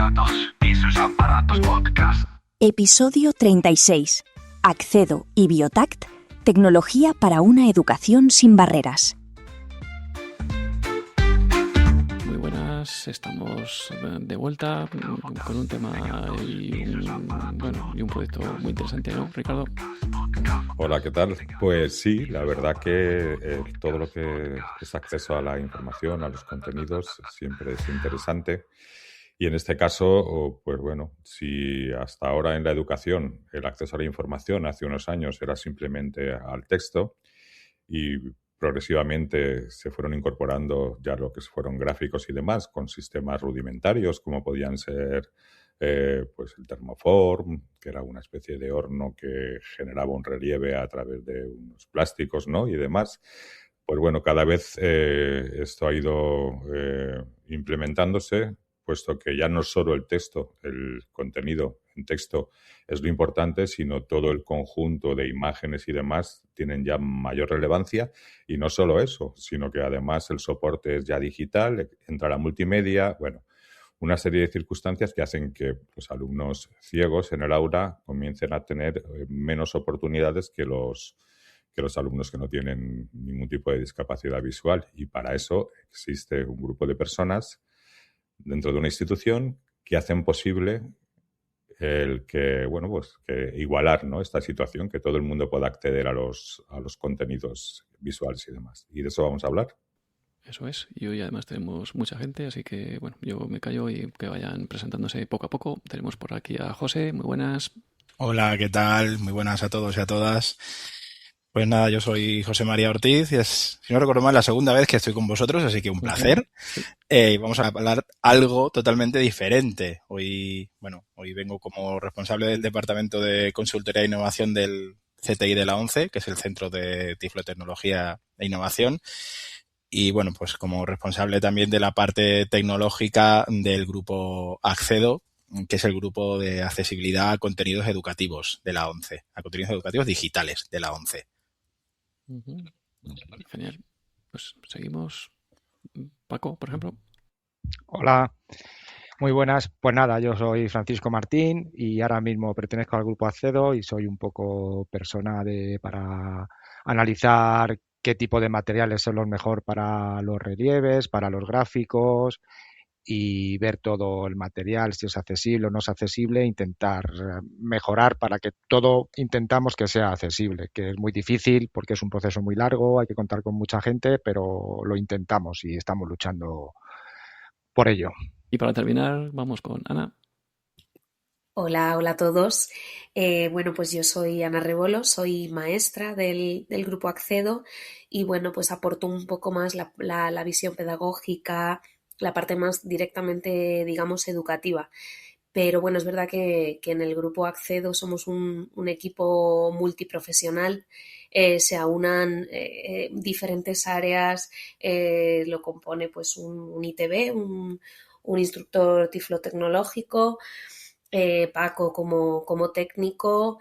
gatos y sus aparatos podcast. Episodio 36. Accedo y Biotact, tecnología para una educación sin barreras. Muy buenas, estamos de vuelta con un tema y un proyecto muy interesante, ¿no, Ricardo? Hola, ¿qué tal? Pues sí, la verdad que todo lo que es acceso a la información, a los contenidos, siempre es interesante. Y en este caso, pues bueno, si hasta ahora en la educación el acceso a la información hace unos años era simplemente al texto y progresivamente se fueron incorporando ya lo que fueron gráficos y demás con sistemas rudimentarios como podían ser pues el termoform, que era una especie de horno que generaba un relieve a través de unos plásticos, ¿no? Y demás. Pues bueno, cada vez esto ha ido implementándose, puesto que ya no solo el texto, el contenido en texto es lo importante, sino todo el conjunto de imágenes y demás tienen ya mayor relevancia. Y no solo eso, sino que además el soporte es ya digital, entra la multimedia, bueno, una serie de circunstancias que hacen que los alumnos ciegos en el aula comiencen a tener menos oportunidades que los alumnos que no tienen ningún tipo de discapacidad visual. Y para eso existe un grupo de personas dentro de una institución que hacen posible el que, bueno, pues que igualar, ¿no?, esta situación, que todo el mundo pueda acceder a los contenidos visuales y demás. Y de eso vamos a hablar. Eso es, y hoy además tenemos mucha gente, así que bueno, yo me callo y que vayan presentándose poco a poco. Tenemos por aquí a José, muy buenas. Hola, ¿qué tal? Muy buenas a todos y a todas. Pues nada, yo soy José María Ortiz y es, si no recuerdo mal, la segunda vez que estoy con vosotros, así que un placer. Vamos a hablar algo totalmente diferente. Hoy vengo como responsable del Departamento de Consultoría e Innovación del CTI de la ONCE, que es el Centro de Tiflotecnología e Innovación. Y bueno, pues como responsable también de la parte tecnológica del grupo Accedo, que es el grupo de accesibilidad a contenidos educativos de la ONCE, a contenidos educativos digitales de la ONCE. Genial. Pues seguimos. Paco, por ejemplo. Hola, muy buenas. Pues nada, yo soy Francisco Martín y ahora mismo pertenezco al grupo Accedo y soy un poco persona para analizar qué tipo de materiales son los mejor para los relieves, para los gráficos y ver todo el material, si es accesible o no es accesible, intentar mejorar para que todo intentamos que sea accesible, que es muy difícil porque es un proceso muy largo, hay que contar con mucha gente, pero lo intentamos y estamos luchando por ello. Y para terminar, vamos con Ana. Hola a todos. Bueno, pues yo soy Ana Rebolo, soy maestra del grupo Accedo y bueno, pues aporto un poco más la visión pedagógica, la parte más directamente, digamos, educativa. Pero bueno, es verdad que en el grupo Accedo somos un equipo multiprofesional, se aunan diferentes áreas, lo compone pues un ITB, un instructor tiflotecnológico, Paco como técnico,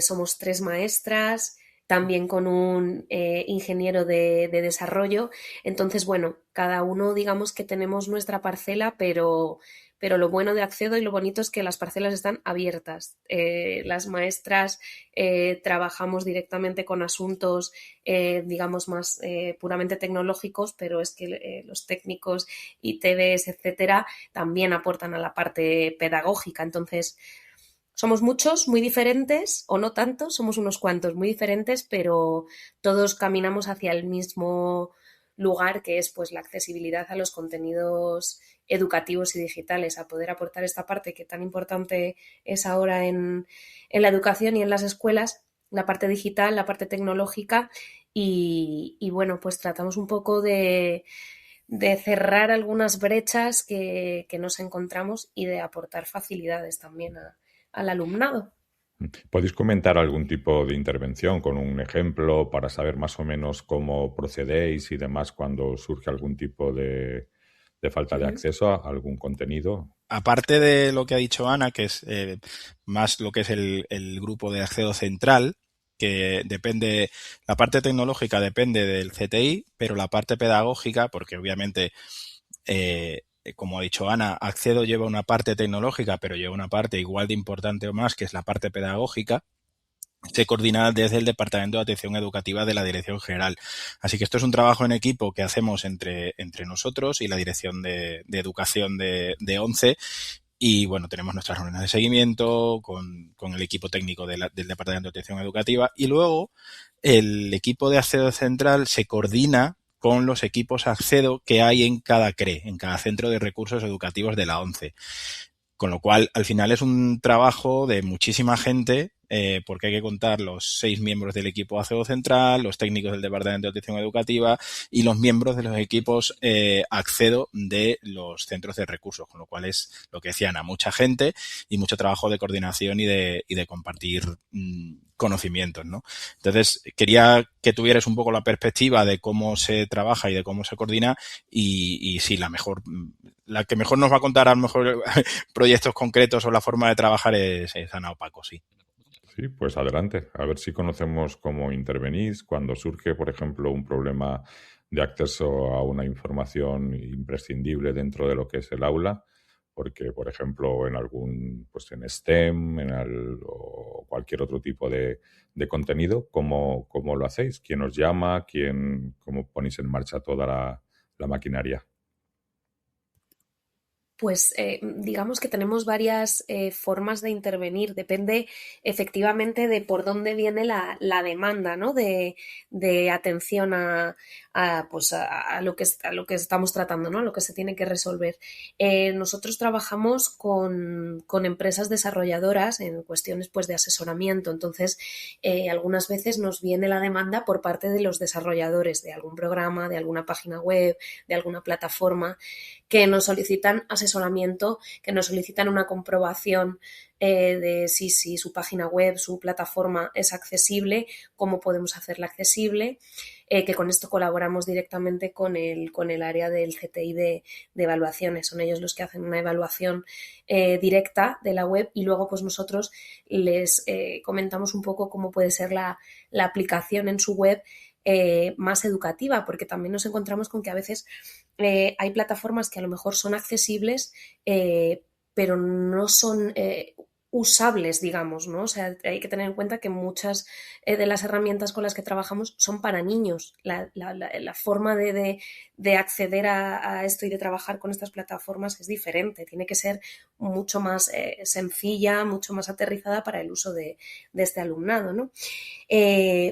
somos 3 maestras, también con un ingeniero de desarrollo. Entonces, bueno, cada uno digamos que tenemos nuestra parcela, pero lo bueno de Accedo y lo bonito es que las parcelas están abiertas. Las maestras trabajamos directamente con asuntos, digamos, más puramente tecnológicos, pero es que los técnicos, ITBs, etcétera, también aportan a la parte pedagógica. Entonces, somos muchos, muy diferentes, o no tanto, somos unos cuantos muy diferentes, pero todos caminamos hacia el mismo lugar, que es pues la accesibilidad a los contenidos educativos y digitales, a poder aportar esta parte que tan importante es ahora en la educación y en las escuelas, la parte digital, la parte tecnológica y bueno, pues tratamos un poco de cerrar algunas brechas que nos encontramos y de aportar facilidades también al alumnado. ¿Podéis comentar algún tipo de intervención con un ejemplo para saber más o menos cómo procedéis y demás cuando surge algún tipo de falta de acceso a algún contenido? Aparte de lo que ha dicho Ana, que es más lo que es el grupo de Accedo central, que depende, la parte tecnológica depende del CTI, pero la parte pedagógica, porque obviamente como ha dicho Ana, Accedo lleva una parte tecnológica, pero lleva una parte igual de importante o más, que es la parte pedagógica. Se coordina desde el Departamento de Atención Educativa de la Dirección General. Así que esto es un trabajo en equipo que hacemos entre nosotros y la Dirección de Educación de ONCE. Y bueno, tenemos nuestras reuniones de seguimiento con el equipo técnico del Departamento de Atención Educativa. Y luego el equipo de Accedo Central se coordina con los equipos Accedo que hay en cada CRE, en cada Centro de Recursos Educativos de la ONCE. Con lo cual, al final es un trabajo de muchísima gente, porque hay que contar los 6 miembros del equipo Accedo Central, los técnicos del Departamento de Atención Educativa y los miembros de los equipos Accedo de los centros de recursos. Con lo cual es lo que decía Ana, mucha gente y mucho trabajo de coordinación y de compartir conocimientos, ¿no? Entonces, quería que tuvieras un poco la perspectiva de cómo se trabaja y de cómo se coordina y sí, la que mejor nos va a contar a lo mejor proyectos concretos o la forma de trabajar es Ana o Paco, sí. Sí, pues adelante. A ver si conocemos cómo intervenís cuando surge, por ejemplo, un problema de acceso a una información imprescindible dentro de lo que es el aula, porque, por ejemplo, pues en STEM, o cualquier otro tipo de contenido, ¿cómo lo hacéis? ¿Quién os llama? ¿Cómo ponéis en marcha toda la maquinaria? Pues digamos que tenemos varias formas de intervenir. Depende efectivamente de por dónde viene la demanda, ¿no? De atención a lo que estamos tratando, ¿no? A lo que se tiene que resolver. Nosotros trabajamos con empresas desarrolladoras en cuestiones pues de asesoramiento. Entonces, algunas veces nos viene la demanda por parte de los desarrolladores de algún programa, de alguna página web, de alguna plataforma, que nos solicitan asesoramiento, que nos solicitan una comprobación de si su página web, su plataforma es accesible, cómo podemos hacerla accesible, que con esto colaboramos directamente con el área del CTI de evaluaciones. Son ellos los que hacen una evaluación directa de la web y luego pues nosotros les comentamos un poco cómo puede ser la aplicación en su web más educativa, porque también nos encontramos con que a veces hay plataformas que a lo mejor son accesibles, pero no son usables, digamos, ¿no? O sea, hay que tener en cuenta que muchas de las herramientas con las que trabajamos son para niños. La forma de acceder a esto y de trabajar con estas plataformas es diferente. Tiene que ser mucho más sencilla, mucho más aterrizada para el uso de este alumnado, ¿no?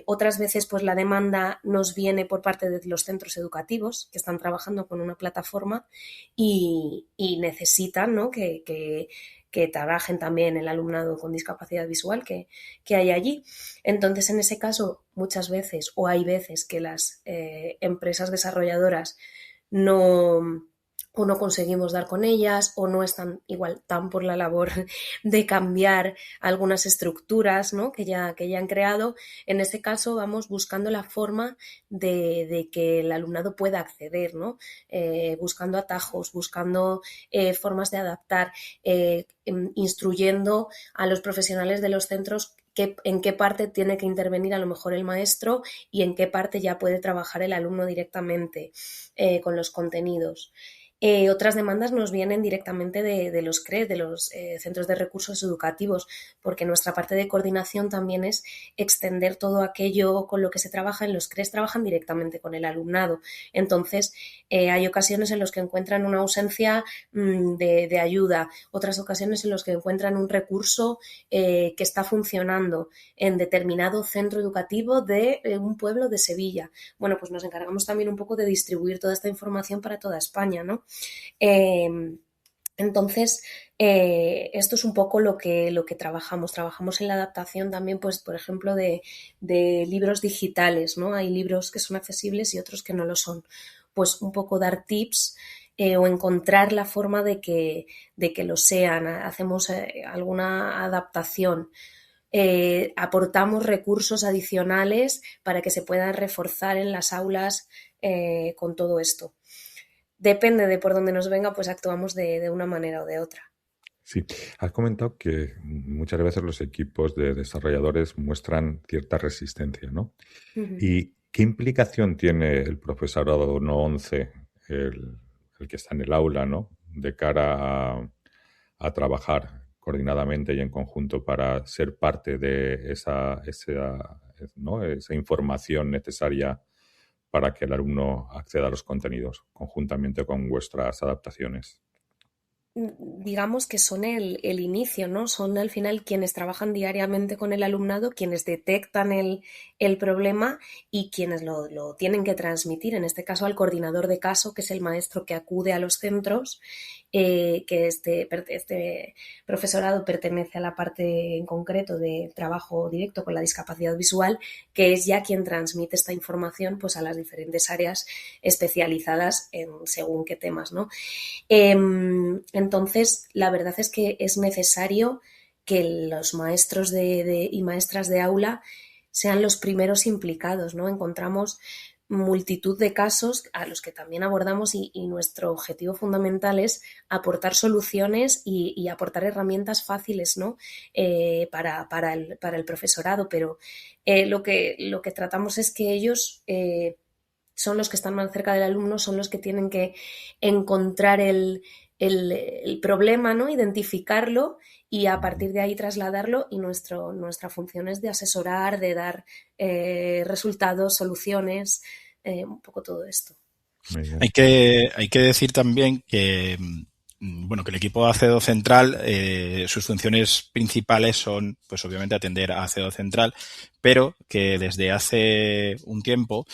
Otras veces, pues la demanda nos viene por parte de los centros educativos que están trabajando con una plataforma y necesitan, ¿no? que trabajen también el alumnado con discapacidad visual que hay allí. Entonces, en ese caso, muchas veces o hay veces que las empresas desarrolladoras no conseguimos dar con ellas o no están igual tan por la labor de cambiar algunas estructuras, ¿no? que ya han creado. En este caso vamos buscando la forma de que el alumnado pueda acceder, ¿no? Buscando atajos, buscando formas de adaptar, instruyendo a los profesionales de los centros en qué parte tiene que intervenir a lo mejor el maestro y en qué parte ya puede trabajar el alumno directamente con los contenidos. Otras demandas nos vienen directamente de los CRE, de los centros de recursos educativos, porque nuestra parte de coordinación también es extender todo aquello con lo que se trabaja. En los CRE trabajan directamente con el alumnado. Entonces, hay ocasiones en las que encuentran una ausencia de ayuda, otras ocasiones en las que encuentran un recurso que está funcionando en determinado centro educativo de un pueblo de Sevilla. Bueno, pues nos encargamos también un poco de distribuir toda esta información para toda España, ¿no? Entonces, esto es un poco lo que trabajamos. Trabajamos en la adaptación también, pues, por ejemplo, de libros digitales, ¿no? Hay libros que son accesibles y otros que no lo son. Pues un poco dar tips o encontrar la forma de que lo sean. Hacemos alguna adaptación. Aportamos recursos adicionales para que se puedan reforzar en las aulas con todo esto. Depende de por dónde nos venga, pues actuamos de una manera o de otra. Sí, has comentado que muchas veces los equipos de desarrolladores muestran cierta resistencia, ¿no? Uh-huh. ¿Y qué implicación tiene el profesorado no 11, el que está en el aula, ¿no? de cara a trabajar coordinadamente y en conjunto para ser parte de ¿no? esa información necesaria para que el alumno acceda a los contenidos, conjuntamente con vuestras adaptaciones? Digamos que son el inicio, ¿no? Son al final quienes trabajan diariamente con el alumnado, quienes detectan el problema y quienes lo tienen que transmitir, en este caso al coordinador de caso, que es el maestro que acude a los centros, que este profesorado pertenece a la parte en concreto de trabajo directo con la discapacidad visual, que es ya quien transmite esta información pues, a las diferentes áreas especializadas en según qué temas, ¿no? Entonces, la verdad es que es necesario que los maestros y maestras de aula sean los primeros implicados, ¿no? Encontramos multitud de casos a los que también abordamos y nuestro objetivo fundamental es aportar soluciones y aportar herramientas fáciles, ¿no? Para el profesorado, pero lo que tratamos es que ellos son los que están más cerca del alumno, son los que tienen que encontrar el problema, ¿no? Identificarlo y a partir de ahí trasladarlo, y nuestra función es de asesorar, de dar resultados, soluciones, un poco todo esto. Hay que decir también que que el equipo de ACEDO Central, sus funciones principales son, pues obviamente, atender a ACEDO Central, pero que desde hace un tiempo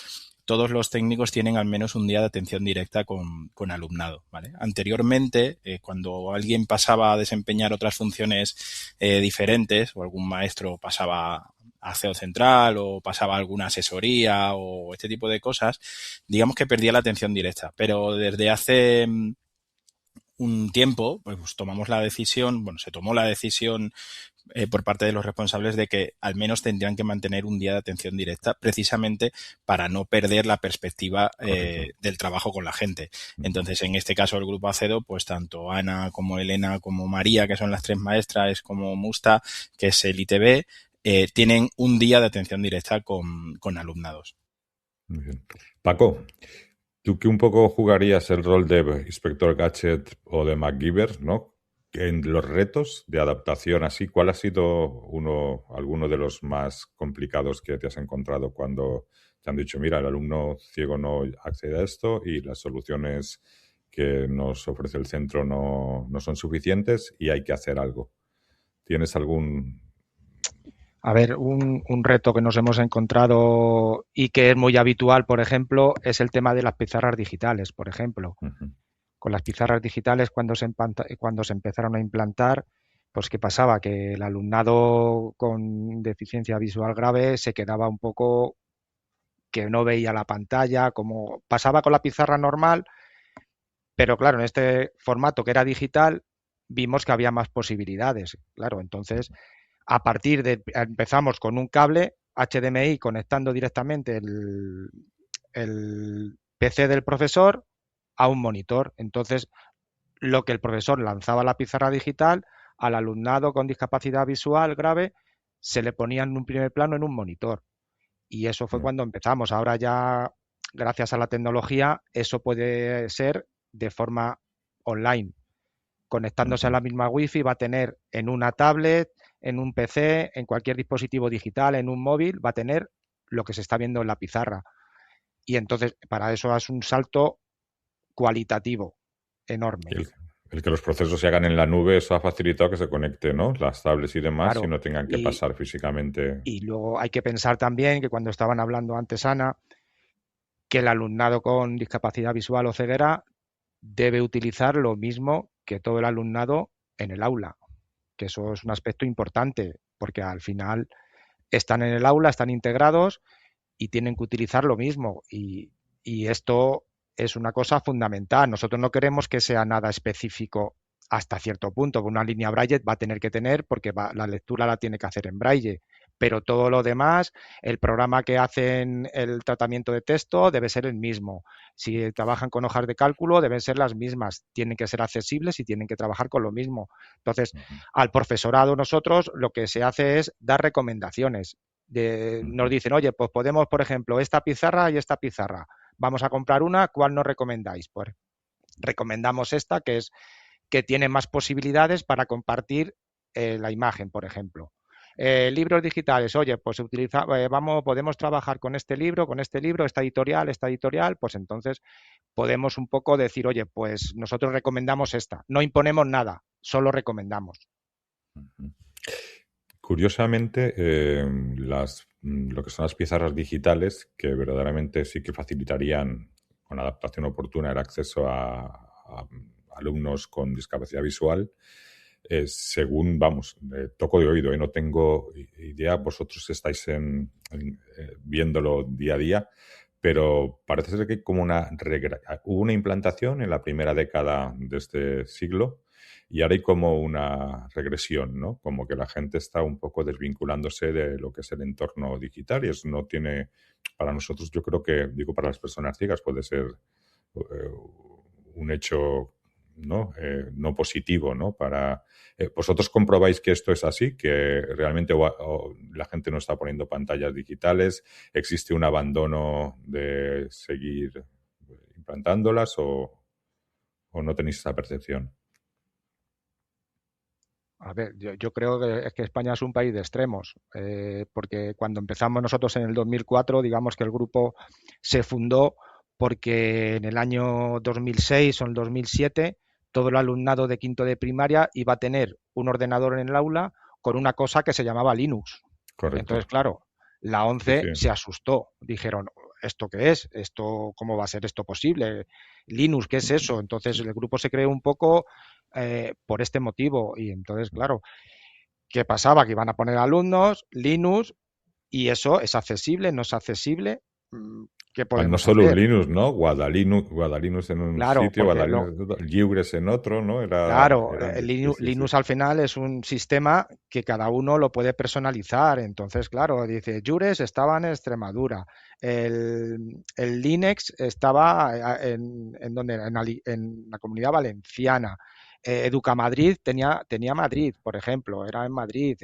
todos los técnicos tienen al menos un día de atención directa con alumnado, ¿vale? Anteriormente, cuando alguien pasaba a desempeñar otras funciones diferentes, o algún maestro pasaba a CEO Central o pasaba a alguna asesoría o este tipo de cosas, digamos que perdía la atención directa. Pero desde hace un tiempo, pues tomamos la decisión, se tomó la decisión por parte de los responsables de que al menos tendrían que mantener un día de atención directa precisamente para no perder la perspectiva del trabajo con la gente. Entonces, en este caso, el grupo ACEDO, pues tanto Ana como Elena como María, que son las tres maestras, como Musta, que es el ITB, tienen un día de atención directa con alumnados. Muy bien. Paco, tú que un poco jugarías el rol de Inspector Gadget o de MacGyver, ¿no? En los retos de adaptación así, ¿cuál ha sido alguno de los más complicados que te has encontrado cuando te han dicho, mira, el alumno ciego no accede a esto y las soluciones que nos ofrece el centro no son suficientes y hay que hacer algo? ¿Tienes algún...? A ver, un reto que nos hemos encontrado y que es muy habitual, por ejemplo, es el tema de las pizarras digitales, por ejemplo. Uh-huh. Con las pizarras digitales, cuando se empezaron a implantar, pues ¿qué pasaba? Que el alumnado con deficiencia visual grave se quedaba un poco que no veía la pantalla, como pasaba con la pizarra normal, pero claro, en este formato que era digital, vimos que había más posibilidades. Claro, entonces, a partir de empezamos con un cable HDMI conectando directamente el PC del profesor a un monitor. Entonces, lo que el profesor lanzaba a la pizarra digital, al alumnado con discapacidad visual grave, se le ponía en un primer plano en un monitor. Y eso fue cuando empezamos. Ahora ya, gracias a la tecnología, eso puede ser de forma online. Conectándose a la misma Wi-Fi, va a tener en una tablet, en un PC, en cualquier dispositivo digital, en un móvil, va a tener lo que se está viendo en la pizarra. Y entonces, para eso es un salto cualitativo enorme. El que los procesos se hagan en la nube, eso ha facilitado que se conecte, ¿no? Las tablets y demás, claro, y no tengan que pasar físicamente. Y luego hay que pensar también que cuando estaban hablando antes, Ana, que el alumnado con discapacidad visual o ceguera debe utilizar lo mismo que todo el alumnado en el aula, que eso es un aspecto importante, porque al final están en el aula, están integrados y tienen que utilizar lo mismo. Y esto es una cosa fundamental. Nosotros no queremos que sea nada específico hasta cierto punto. Una línea Braille va a tener que tener porque la lectura la tiene que hacer en Braille. Pero todo lo demás, el programa que hacen el tratamiento de texto debe ser el mismo. Si trabajan con hojas de cálculo, deben ser las mismas. Tienen que ser accesibles y tienen que trabajar con lo mismo. Entonces, al profesorado nosotros lo que se hace es dar recomendaciones. Nos dicen, oye, pues podemos, por ejemplo, esta pizarra y esta pizarra. Vamos a comprar una, ¿cuál nos recomendáis? Pues recomendamos esta, que tiene más posibilidades para compartir la imagen, por ejemplo. Libros digitales, oye, pues podemos trabajar con este libro, esta editorial, pues entonces podemos un poco decir, oye, pues nosotros recomendamos esta, no imponemos nada, solo recomendamos. Curiosamente, lo que son las pizarras digitales, que verdaderamente sí que facilitarían con adaptación oportuna el acceso a alumnos con discapacidad visual, según, toco de oído, no tengo idea, vosotros estáis viéndolo día a día, pero parece ser que hay como hubo una implantación en la primera década de este siglo y ahora hay como una regresión, ¿no? Como que la gente está un poco desvinculándose de lo que es el entorno digital y eso no tiene, para nosotros, yo creo que, digo, para las personas ciegas puede ser un hecho no positivo, ¿no? ¿Vosotros comprobáis que esto es así? ¿Que realmente la gente no está poniendo pantallas digitales? ¿Existe un abandono de seguir implantándolas o no tenéis esa percepción? A ver, yo creo que España es un país de extremos, porque cuando empezamos nosotros en el 2004, digamos que el grupo se fundó porque en el año 2006 o en el 2007 todo el alumnado de quinto de primaria iba a tener un ordenador en el aula con una cosa que se llamaba Linux. Correcto. Entonces, claro, la ONCE Sí. se asustó. Dijeron, ¿esto qué es? ¿Cómo va a ser esto posible? Linux, ¿qué es eso? Entonces el grupo se creó un poco por este motivo. Y entonces, claro, ¿qué pasaba? Que iban a poner alumnos, Linux, y eso es accesible, no es accesible. ¿Qué podemos no solo hacer? un Linux, ¿no? Guadalinux en un Claro, sitio, porque Guadalinux en otro, Lliures en otro, ¿no? Claro, Sí. Linux al final es un sistema que cada uno lo puede personalizar. Entonces, claro, dice, Jures estaba en Extremadura, el Linux estaba ¿dónde era? En la Comunidad Valenciana. Educamadrid tenía Madrid, por ejemplo, era en Madrid.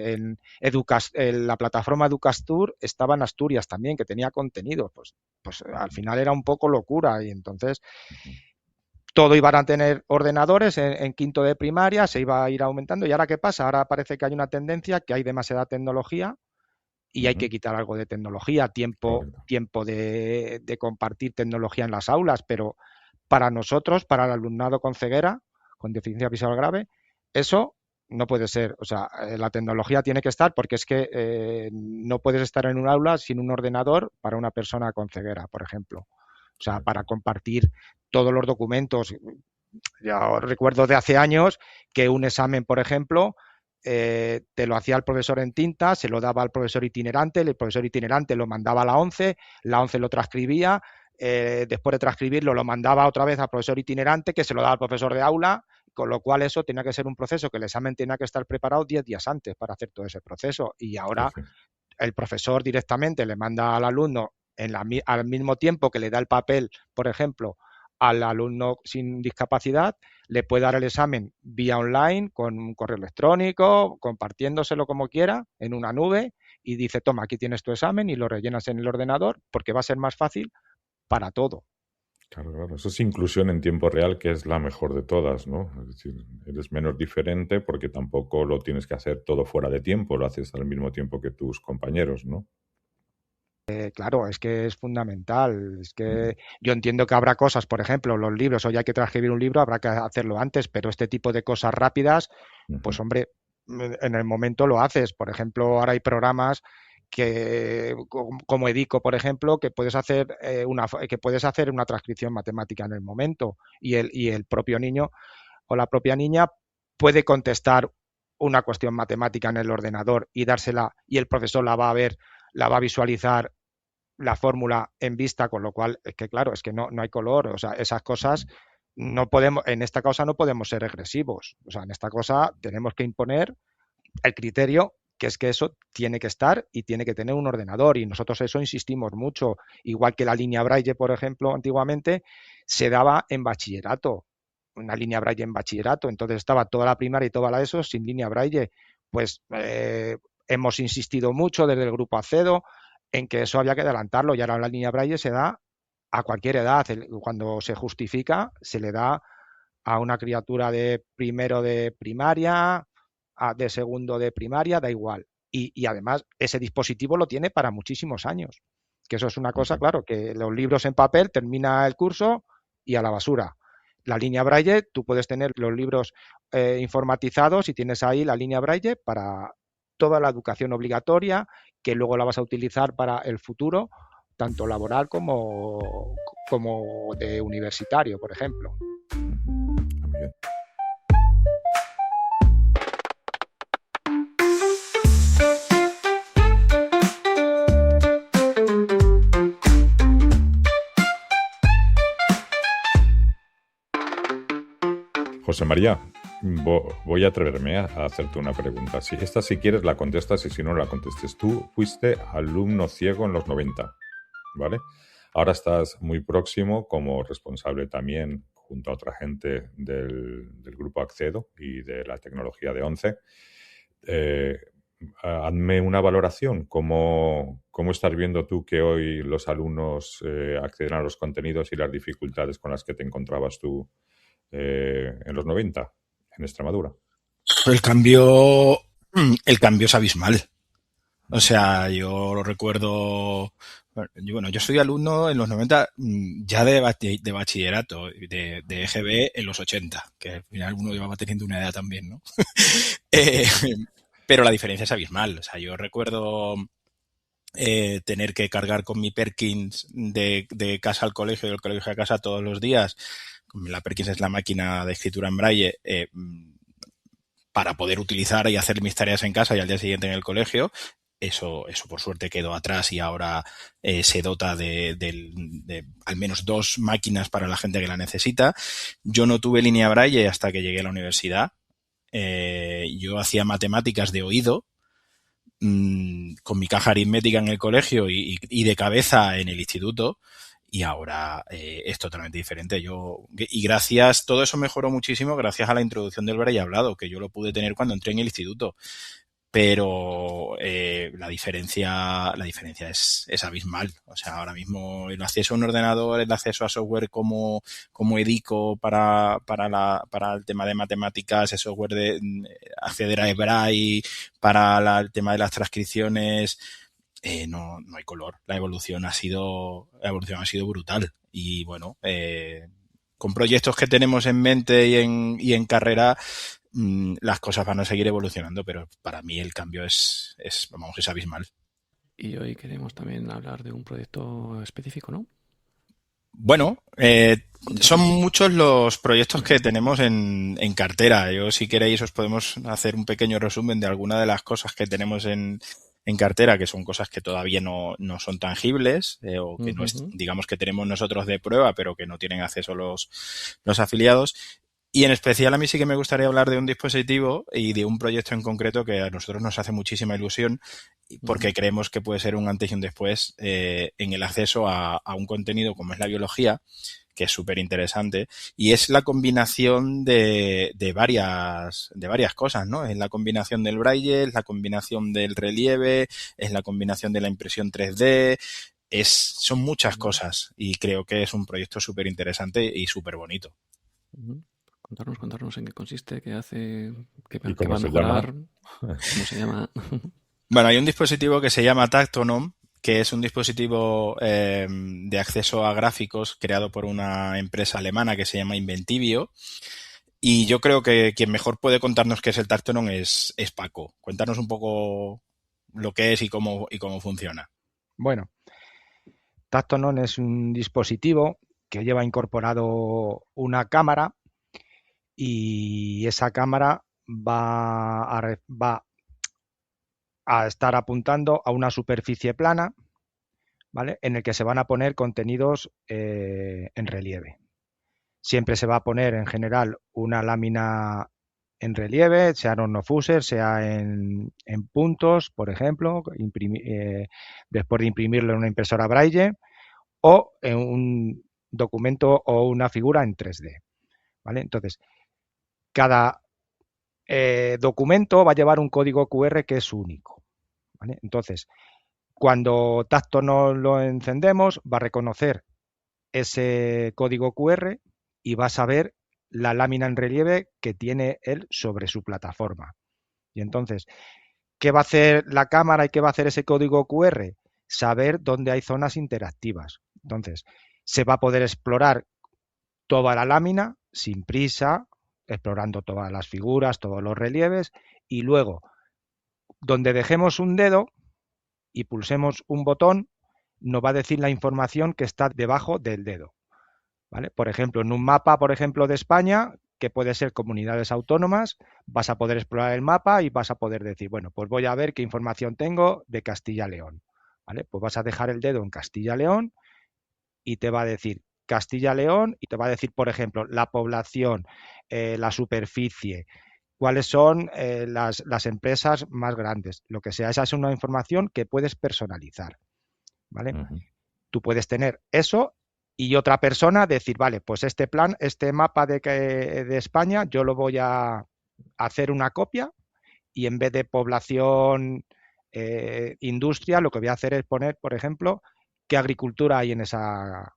La plataforma Educastur estaba en Asturias también, que tenía contenido. Pues al final era un poco locura y entonces todo iban a tener ordenadores en quinto de primaria, se iba a ir aumentando. ¿Y ahora qué pasa? Ahora parece que hay una tendencia, que hay demasiada tecnología y hay que quitar algo de tecnología, tiempo de compartir tecnología en las aulas, pero para nosotros, para el alumnado con ceguera, con deficiencia visual grave, eso no puede ser. O sea, la tecnología tiene que estar porque es que no puedes estar en un aula sin un ordenador para una persona con ceguera, por ejemplo. O sea, para compartir todos los documentos. Ya recuerdo de hace años que un examen, por ejemplo, te lo hacía el profesor en tinta, se lo daba al profesor itinerante, el profesor itinerante lo mandaba a la ONCE lo transcribía, después de transcribirlo lo mandaba otra vez al profesor itinerante, que se lo daba al profesor de aula, con lo cual eso tenía que ser un proceso que el examen tenía que estar preparado 10 días antes para hacer todo ese proceso. Y ahora el profesor directamente le manda al alumno al mismo tiempo que le da el papel, por ejemplo, al alumno sin discapacidad, le puede dar el examen vía online, con un correo electrónico, compartiéndoselo como quiera, en una nube, y dice, toma, aquí tienes tu examen y lo rellenas en el ordenador, porque va a ser más fácil para todo. Claro. Eso es inclusión en tiempo real, que es la mejor de todas, ¿no? Es decir, eres menos diferente porque tampoco lo tienes que hacer todo fuera de tiempo, lo haces al mismo tiempo que tus compañeros, ¿no? Claro, es que es fundamental. Es que yo entiendo que habrá cosas, por ejemplo, los libros, hoy hay que transcribir un libro, habrá que hacerlo antes, pero este tipo de cosas rápidas, pues hombre, en el momento lo haces. Por ejemplo, ahora hay programas que, como Edico, por ejemplo, que puedes hacer una transcripción matemática en el momento y el propio niño o la propia niña puede contestar una cuestión matemática en el ordenador y dársela, y el profesor la va a ver, la va a visualizar la fórmula en vista, con lo cual es que claro, es que no hay color. O sea, esas cosas no podemos, en esta cosa no podemos ser regresivos. O sea, en esta cosa tenemos que imponer el criterio, que es que eso tiene que estar y tiene que tener un ordenador, y nosotros eso insistimos mucho. Igual que la línea Braille, por ejemplo, antiguamente se daba en bachillerato, una línea Braille en bachillerato, entonces estaba toda la primaria y toda la ESO sin línea Braille. Pues hemos insistido mucho desde el grupo Accedo en que eso había que adelantarlo, y ahora la línea Braille se da a cualquier edad. Cuando se justifica, se le da a una criatura de primero de primaria, de segundo de primaria, da igual. Y además ese dispositivo lo tiene para muchísimos años. Que eso es una cosa, claro, que los libros en papel termina el curso y a la basura. La línea Braille, tú puedes tener los libros informatizados y tienes ahí la línea Braille para toda la educación obligatoria, que luego la vas a utilizar para el futuro, tanto laboral como de universitario, por ejemplo. Muy bien. José María, voy a atreverme a hacerte una pregunta. Esta si quieres la contestas y si no la contestes. Tú fuiste alumno ciego en los 90, ¿vale? Ahora estás muy próximo como responsable también, junto a otra gente del grupo Accedo y de la tecnología de ONCE. Hazme una valoración. ¿Cómo estás viendo tú que hoy los alumnos acceden a los contenidos y las dificultades con las que te encontrabas tú en los 90 en Extremadura? El cambio es abismal. O sea, yo lo recuerdo. Bueno, yo soy alumno en los 90 ya de bachillerato, de EGB en los 80, que al final uno ya va teniendo una edad también, ¿no? Pero la diferencia es abismal. O sea, yo recuerdo tener que cargar con mi Perkins de casa al colegio y del colegio a casa todos los días. La Perkins es la máquina de escritura en braille para poder utilizar y hacer mis tareas en casa y al día siguiente en el colegio. Eso por suerte quedó atrás y ahora se dota de al menos 2 máquinas para la gente que la necesita. Yo no tuve línea braille hasta que llegué a la universidad. Yo hacía matemáticas de oído con mi caja aritmética en el colegio y de cabeza en el instituto. Y ahora es totalmente diferente. Y gracias, todo eso mejoró muchísimo gracias a la introducción del braille hablado, que yo lo pude tener cuando entré en el instituto. Pero la diferencia es abismal. O sea, ahora mismo el acceso a un ordenador, el acceso a software como Edico para el tema de matemáticas, el software de acceder a eBraille para el tema de las transcripciones, no hay color. La evolución ha sido brutal. Y bueno, con proyectos que tenemos en mente y en carrera, las cosas van a seguir evolucionando, pero para mí el cambio es abismal. Y hoy queremos también hablar de un proyecto específico, ¿no? Bueno, son muchos los proyectos que tenemos en cartera. Yo, si queréis, os podemos hacer un pequeño resumen de alguna de las cosas que tenemos en cartera, que son cosas que todavía no son tangibles o que no es, digamos que tenemos nosotros de prueba, pero que no tienen acceso los afiliados. Y en especial a mí sí que me gustaría hablar de un dispositivo y de un proyecto en concreto que a nosotros nos hace muchísima ilusión porque creemos que puede ser un antes y un después en el acceso a un contenido como es la biología, que es súper interesante, y es la combinación de varias cosas, ¿no? Es la combinación del braille, es la combinación del relieve, es la combinación de la impresión 3D, son muchas cosas y creo que es un proyecto súper interesante y súper bonito. Contarnos en qué consiste, qué hace, qué cómo va a se mejorar, llama. cómo se llama. Bueno, hay un dispositivo que se llama Tactonom, que es un dispositivo de acceso a gráficos creado por una empresa alemana que se llama Inventivio. Y yo creo que quien mejor puede contarnos qué es el Tactonom es Paco. Cuéntanos un poco lo que es y cómo funciona. Bueno, Tactonom es un dispositivo que lleva incorporado una cámara y esa cámara va a estar apuntando a una superficie plana, ¿vale? En el que se van a poner contenidos en relieve. Siempre se va a poner en general una lámina en relieve, sea en no-fuser, sea en puntos, por ejemplo, después de imprimirlo en una impresora Braille, o en un documento o una figura en 3D, ¿vale? Entonces, cada documento va a llevar un código QR que es único, ¿vale? Entonces, cuando Tactonom lo encendemos, va a reconocer ese código QR y va a saber la lámina en relieve que tiene él sobre su plataforma. Y entonces, ¿qué va a hacer la cámara y qué va a hacer ese código QR? Saber dónde hay zonas interactivas. Entonces, se va a poder explorar toda la lámina sin prisa, explorando todas las figuras, todos los relieves, y luego, donde dejemos un dedo y pulsemos un botón, nos va a decir la información que está debajo del dedo. ¿Vale? Por ejemplo, en un mapa, por ejemplo, de España, que puede ser comunidades autónomas, vas a poder explorar el mapa y vas a poder decir, bueno, pues voy a ver qué información tengo de Castilla-León. ¿Vale? Pues vas a dejar el dedo en Castilla-León y te va a decir Castilla-León y te va a decir, por ejemplo, la población, la superficie, cuáles son las empresas más grandes, lo que sea. Esa es una información que puedes personalizar. ¿Vale? Ujú. Tú puedes tener eso y otra persona decir, vale, pues este mapa de España, yo lo voy a hacer una copia y en vez de población, industria, lo que voy a hacer es poner, por ejemplo, qué agricultura hay en esa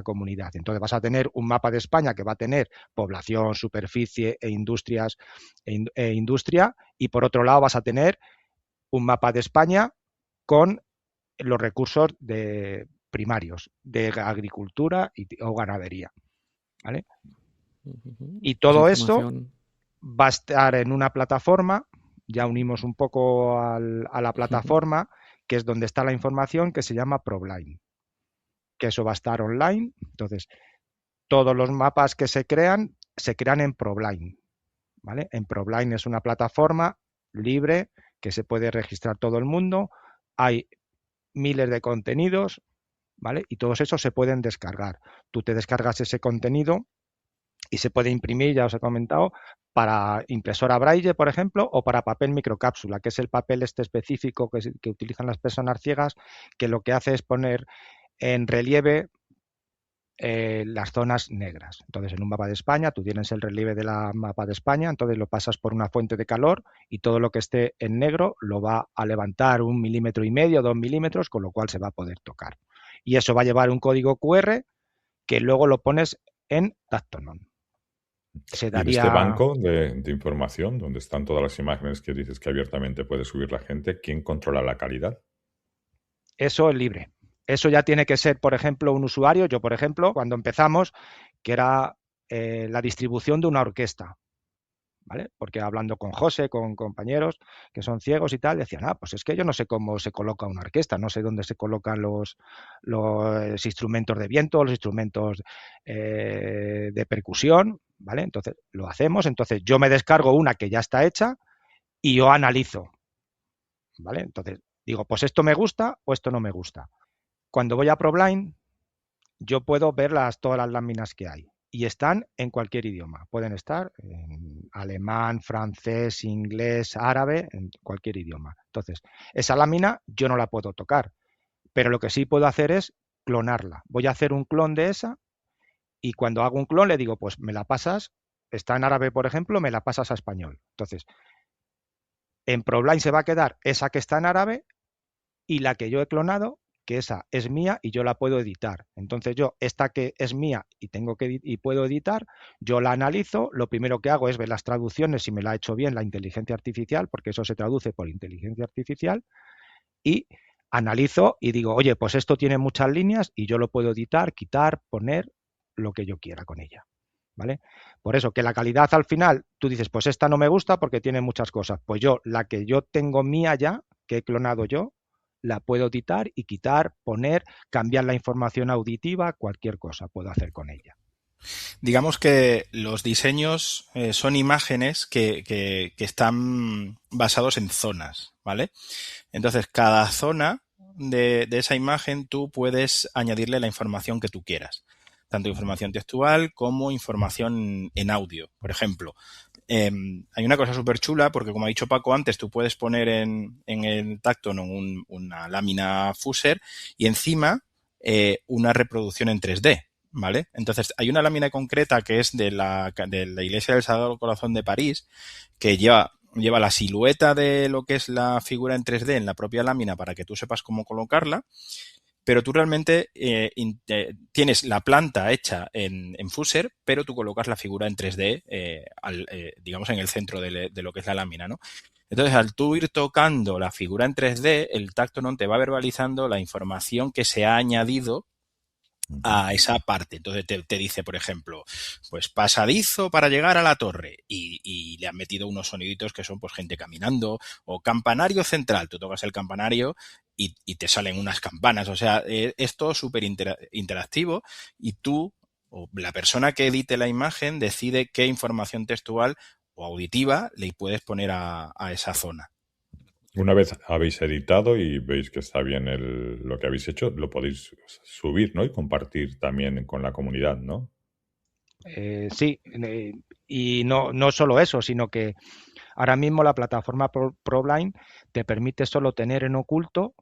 comunidad. Entonces vas a tener un mapa de España que va a tener población, superficie e industrias e industria, y por otro lado vas a tener un mapa de España con los recursos primarios de agricultura o ganadería. ¿Vale? Y todo eso va a estar en una plataforma, ya unimos un poco a la plataforma, que es donde está la información, que se llama ProBline, que eso va a estar online. Entonces, todos los mapas que se crean en ProBline. ¿Vale? En ProBline es una plataforma libre que se puede registrar todo el mundo. Hay miles de contenidos, ¿vale? Y todos esos se pueden descargar. Tú te descargas ese contenido y se puede imprimir, ya os he comentado, para impresora braille, por ejemplo, o para papel microcápsula, que es el papel específico que utilizan las personas ciegas, que lo que hace es poner en relieve las zonas negras. Entonces, en un mapa de España, tú tienes el relieve del mapa de España, entonces lo pasas por una fuente de calor y todo lo que esté en negro lo va a levantar 1,5 milímetros, 2 milímetros, con lo cual se va a poder tocar. Y eso va a llevar un código QR que luego lo pones en Dactonon. Y en este banco de información, donde están todas las imágenes que dices que abiertamente puede subir la gente, ¿quién controla la calidad? Eso es libre. Eso ya tiene que ser, por ejemplo, un usuario. Yo, por ejemplo, cuando empezamos, que era la distribución de una orquesta, ¿vale? Porque hablando con José, con compañeros que son ciegos y tal, decían, pues es que yo no sé cómo se coloca una orquesta, no sé dónde se colocan los instrumentos de viento, los instrumentos de percusión, ¿vale? Entonces, lo hacemos. Entonces, yo me descargo una que ya está hecha y yo analizo, ¿vale? Entonces, digo, pues esto me gusta o esto no me gusta. Cuando voy a ProBline, yo puedo ver todas las láminas que hay y están en cualquier idioma. Pueden estar en alemán, francés, inglés, árabe, en cualquier idioma. Entonces, esa lámina yo no la puedo tocar, pero lo que sí puedo hacer es clonarla. Voy a hacer un clon de esa y cuando hago un clon le digo, pues me la pasas, está en árabe, por ejemplo, me la pasas a español. Entonces, en ProBline se va a quedar esa que está en árabe y la que yo he clonado, que esa es mía y yo la puedo editar. Entonces yo, esta que es mía y puedo editar, yo la analizo, lo primero que hago es ver las traducciones si me la ha hecho bien la inteligencia artificial, porque eso se traduce por inteligencia artificial, y analizo y digo, oye, pues esto tiene muchas líneas y yo lo puedo editar, quitar, poner lo que yo quiera con ella. ¿Vale? Por eso que la calidad al final, tú dices, pues esta no me gusta porque tiene muchas cosas. Pues yo, la que yo tengo mía ya, que he clonado yo, la puedo editar y quitar, poner, cambiar la información auditiva, cualquier cosa puedo hacer con ella. Digamos que los diseños son imágenes que están basados en zonas, ¿vale? Entonces, cada zona de esa imagen tú puedes añadirle la información que tú quieras, tanto información textual como información en audio. Por ejemplo, hay una cosa súper chula porque, como ha dicho Paco antes, tú puedes poner en el Dactonon una lámina Fuser y encima una reproducción en 3D, ¿vale? Entonces, hay una lámina concreta que es de la Iglesia del Sagrado Corazón de París que lleva la silueta de lo que es la figura en 3D en la propia lámina para que tú sepas cómo colocarla, pero tú realmente tienes la planta hecha en Fuser, pero tú colocas la figura en 3D, digamos, en el centro de lo que es la lámina, ¿no? Entonces, al tú ir tocando la figura en 3D, el Tactonom te va verbalizando la información que se ha añadido a esa parte. Entonces te dice, por ejemplo, pues pasadizo para llegar a la torre y le han metido unos soniditos que son pues gente caminando, o campanario central, tú tocas el campanario y te salen unas campanas. O sea, es todo súper interactivo y tú o la persona que edite la imagen decide qué información textual o auditiva le puedes poner a esa zona. Una vez habéis editado y veis que está bien lo que habéis hecho, lo podéis subir, ¿no? Y compartir también con la comunidad, ¿no? Sí, y no solo eso, sino que ahora mismo la plataforma ProBlind te permite solo tener en oculto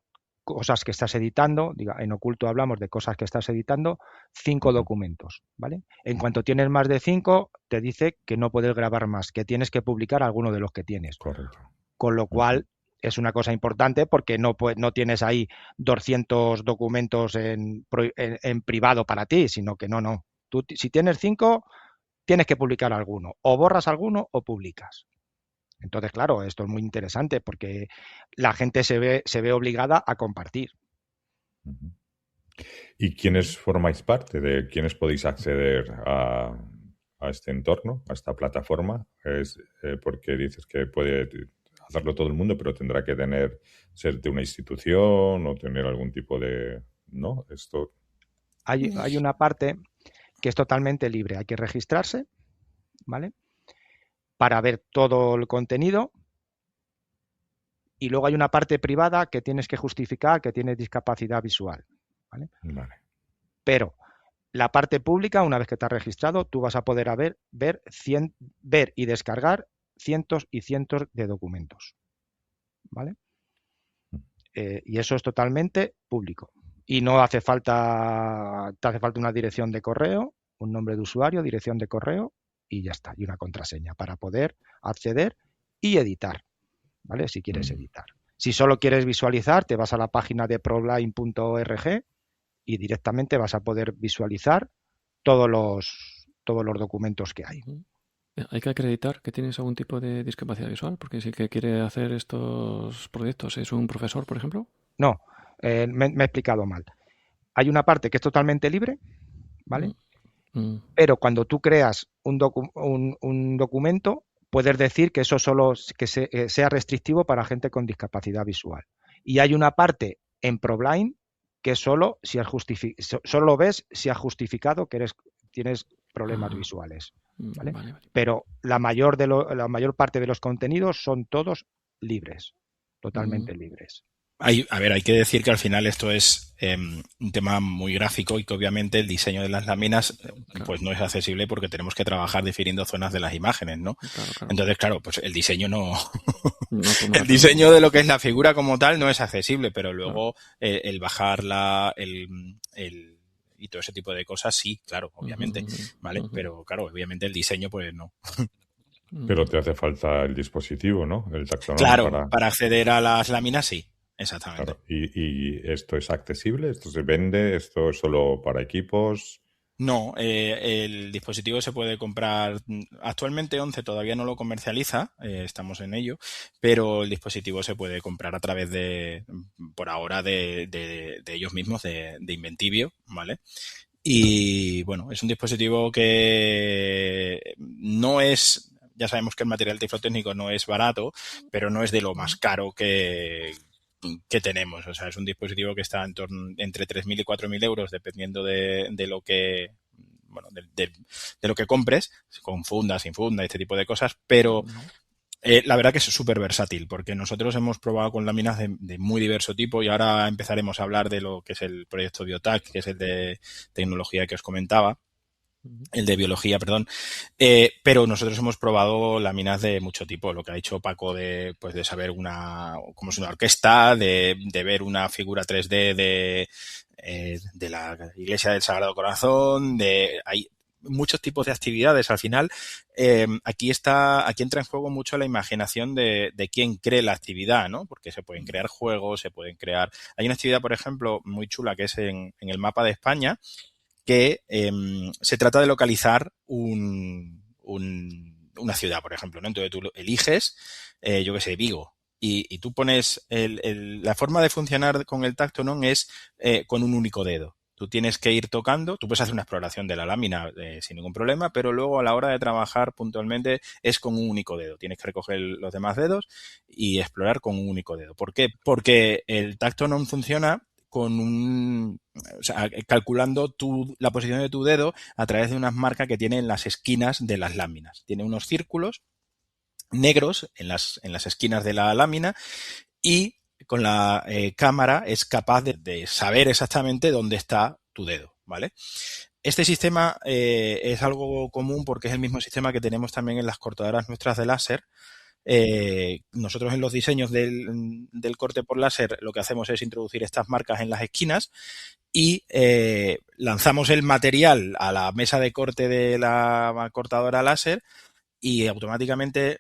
cosas que estás editando. En oculto hablamos de cosas que estás editando, 5 documentos, ¿vale? En cuanto tienes más de 5, te dice que no puedes grabar más, que tienes que publicar alguno de los que tienes. Correcto. Con lo cual es una cosa importante porque no tienes ahí 200 documentos en privado para ti, sino que no. Tú, si tienes 5, tienes que publicar alguno. O borras alguno o publicas. Entonces, claro, esto es muy interesante porque la gente se ve obligada a compartir. ¿Y quiénes formáis parte de quiénes podéis acceder a este entorno, a esta plataforma? Porque dices que puede hacerlo todo el mundo, pero tendrá que ser de una institución o tener algún tipo de... ¿No? Esto... Hay una parte que es totalmente libre. Hay que registrarse, ¿vale? Para ver todo el contenido. Y luego hay una parte privada que tienes que justificar que tienes discapacidad visual, ¿vale? Vale. Pero la parte pública, una vez que te has registrado, tú vas a poder ver y descargar cientos y cientos de documentos, ¿vale? Y eso es totalmente público. Y no hace falta, te hace falta una dirección de correo, un nombre de usuario, dirección de correo y ya está. Y una contraseña para poder acceder y editar, ¿vale? Si quieres editar. Si solo quieres visualizar, te vas a la página de problind.org y directamente vas a poder visualizar todos los documentos que hay. ¿Hay que acreditar que tienes algún tipo de discapacidad visual? Porque si que quiere hacer estos proyectos es un profesor, por ejemplo. No, me he explicado mal. Hay una parte que es totalmente libre, ¿vale? Pero cuando tú creas un documento, puedes decir que eso solo sea restrictivo para gente con discapacidad visual. Y hay una parte en ProBlind que solo ves si has justificado que tienes problemas visuales, ¿vale? Vale. Pero la mayor parte de los contenidos son todos libres, totalmente libres. Hay que decir que al final esto es un tema muy gráfico y que obviamente el diseño de las láminas pues no es accesible porque tenemos que trabajar definiendo zonas de las imágenes, ¿no? Claro. Entonces, claro, pues el diseño el diseño de lo que es la figura como tal no es accesible, pero luego el bajarla, y todo ese tipo de cosas, sí, claro, obviamente, ¿vale? Pero claro, obviamente el diseño, pues no. Pero te hace falta el dispositivo, ¿no? El Tactonom. Claro, para acceder a las láminas, sí. Exactamente. Claro. ¿Y esto es accesible? ¿Esto se vende? ¿Esto es solo para equipos? No, el dispositivo se puede comprar. Actualmente 11 todavía no lo comercializa, estamos en ello, pero el dispositivo se puede comprar a través por ahora, de ellos mismos, de Inventivio, ¿vale? Y bueno, es un dispositivo que no es, ya sabemos que el material tiflotécnico no es barato, pero no es de lo más caro que tenemos. O sea, es un dispositivo que está entre 3.000 y 4.000 euros, dependiendo de lo que, bueno, de lo que compres, con funda, sin funda, este tipo de cosas, pero la verdad que es súper versátil, porque nosotros hemos probado con láminas de muy diverso tipo y ahora empezaremos a hablar de lo que es el proyecto Biotac, que es el de tecnología que os comentaba. El de biología, perdón. Pero nosotros hemos probado láminas de mucho tipo, lo que ha dicho Paco de saber cómo es una orquesta, de ver una figura 3D de la Iglesia del Sagrado Corazón, hay muchos tipos de actividades. Al final, aquí entra en juego mucho la imaginación de quién cree la actividad, ¿no? Porque se pueden crear juegos, se pueden crear... Hay una actividad, por ejemplo, muy chula que es en el mapa de España, que se trata de localizar una ciudad, por ejemplo, ¿no? Entonces tú eliges, yo qué sé, Vigo, y tú pones la forma de funcionar con el Tactonon es con un único dedo. Tú tienes que ir tocando, tú puedes hacer una exploración de la lámina sin ningún problema, pero luego a la hora de trabajar puntualmente es con un único dedo. Tienes que recoger los demás dedos y explorar con un único dedo. ¿Por qué? Porque el Tactonon funciona calculando la posición de tu dedo a través de unas marcas que tiene en las esquinas de las láminas. Tiene unos círculos negros en las esquinas de la lámina y con la cámara es capaz de saber exactamente dónde está tu dedo, ¿vale? Este sistema es algo común porque es el mismo sistema que tenemos también en las cortadoras nuestras de láser. Nosotros en los diseños del corte por láser lo que hacemos es introducir estas marcas en las esquinas y lanzamos el material a la mesa de corte de la cortadora láser y automáticamente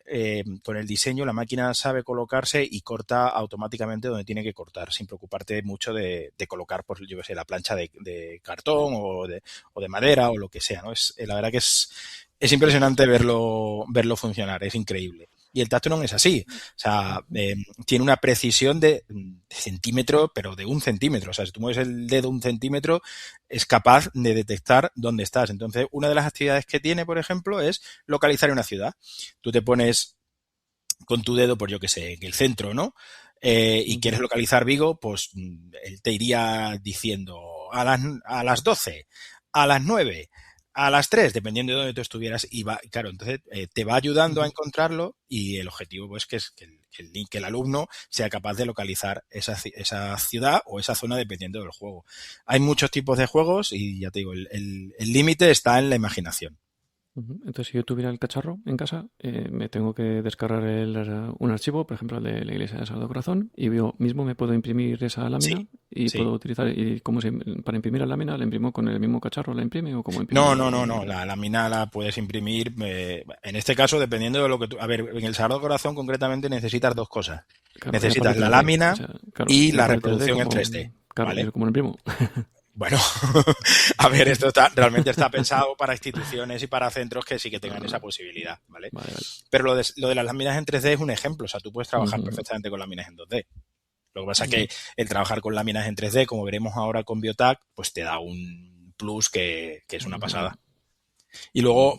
con el diseño la máquina sabe colocarse y corta automáticamente donde tiene que cortar, sin preocuparte mucho de colocar, pues, yo qué sé, la plancha de cartón o de madera o lo que sea, ¿no? La verdad que es impresionante verlo funcionar, es increíble. Y el Tactonon es así, o sea, tiene una precisión de centímetro, pero de 1 centímetro. O sea, si tú mueves el dedo 1 centímetro, es capaz de detectar dónde estás. Entonces, una de las actividades que tiene, por ejemplo, es localizar una ciudad. Tú te pones con tu dedo, por yo que sé, en el centro, ¿no? Y quieres localizar Vigo, pues él te iría diciendo a las 12, a las 9, a las 3, dependiendo de dónde tú estuvieras, y claro, entonces te va ayudando a encontrarlo y el objetivo pues que es que el alumno sea capaz de localizar esa ciudad o esa zona dependiendo del juego. Hay muchos tipos de juegos y ya te digo, el límite está en la imaginación. Entonces, si yo tuviera el cacharro en casa, me tengo que descargar un archivo, por ejemplo, el de la Iglesia del Sagrado Corazón, y yo mismo me puedo imprimir esa lámina y puedo utilizar, y para imprimir la lámina, ¿la imprimo con el mismo cacharro? ¿La imprime o cómo imprime? No. La lámina la puedes imprimir. En este caso, dependiendo de lo que tú... A ver, en el Sagrado Corazón concretamente necesitas 2 cosas. Claro, necesitas la 3D, lámina y la 3D reproducción en como, 3D. Claro, ¿vale? ¿cómo lo imprimo? Bueno, a ver, esto realmente está pensado para instituciones y para centros que sí que tengan esa posibilidad, ¿vale? Vale. Pero lo de las láminas en 3D es un ejemplo, o sea, tú puedes trabajar perfectamente con láminas en 2D. Lo que pasa es que el trabajar con láminas en 3D, como veremos ahora con Biotac, pues te da un plus que es una pasada. Y luego,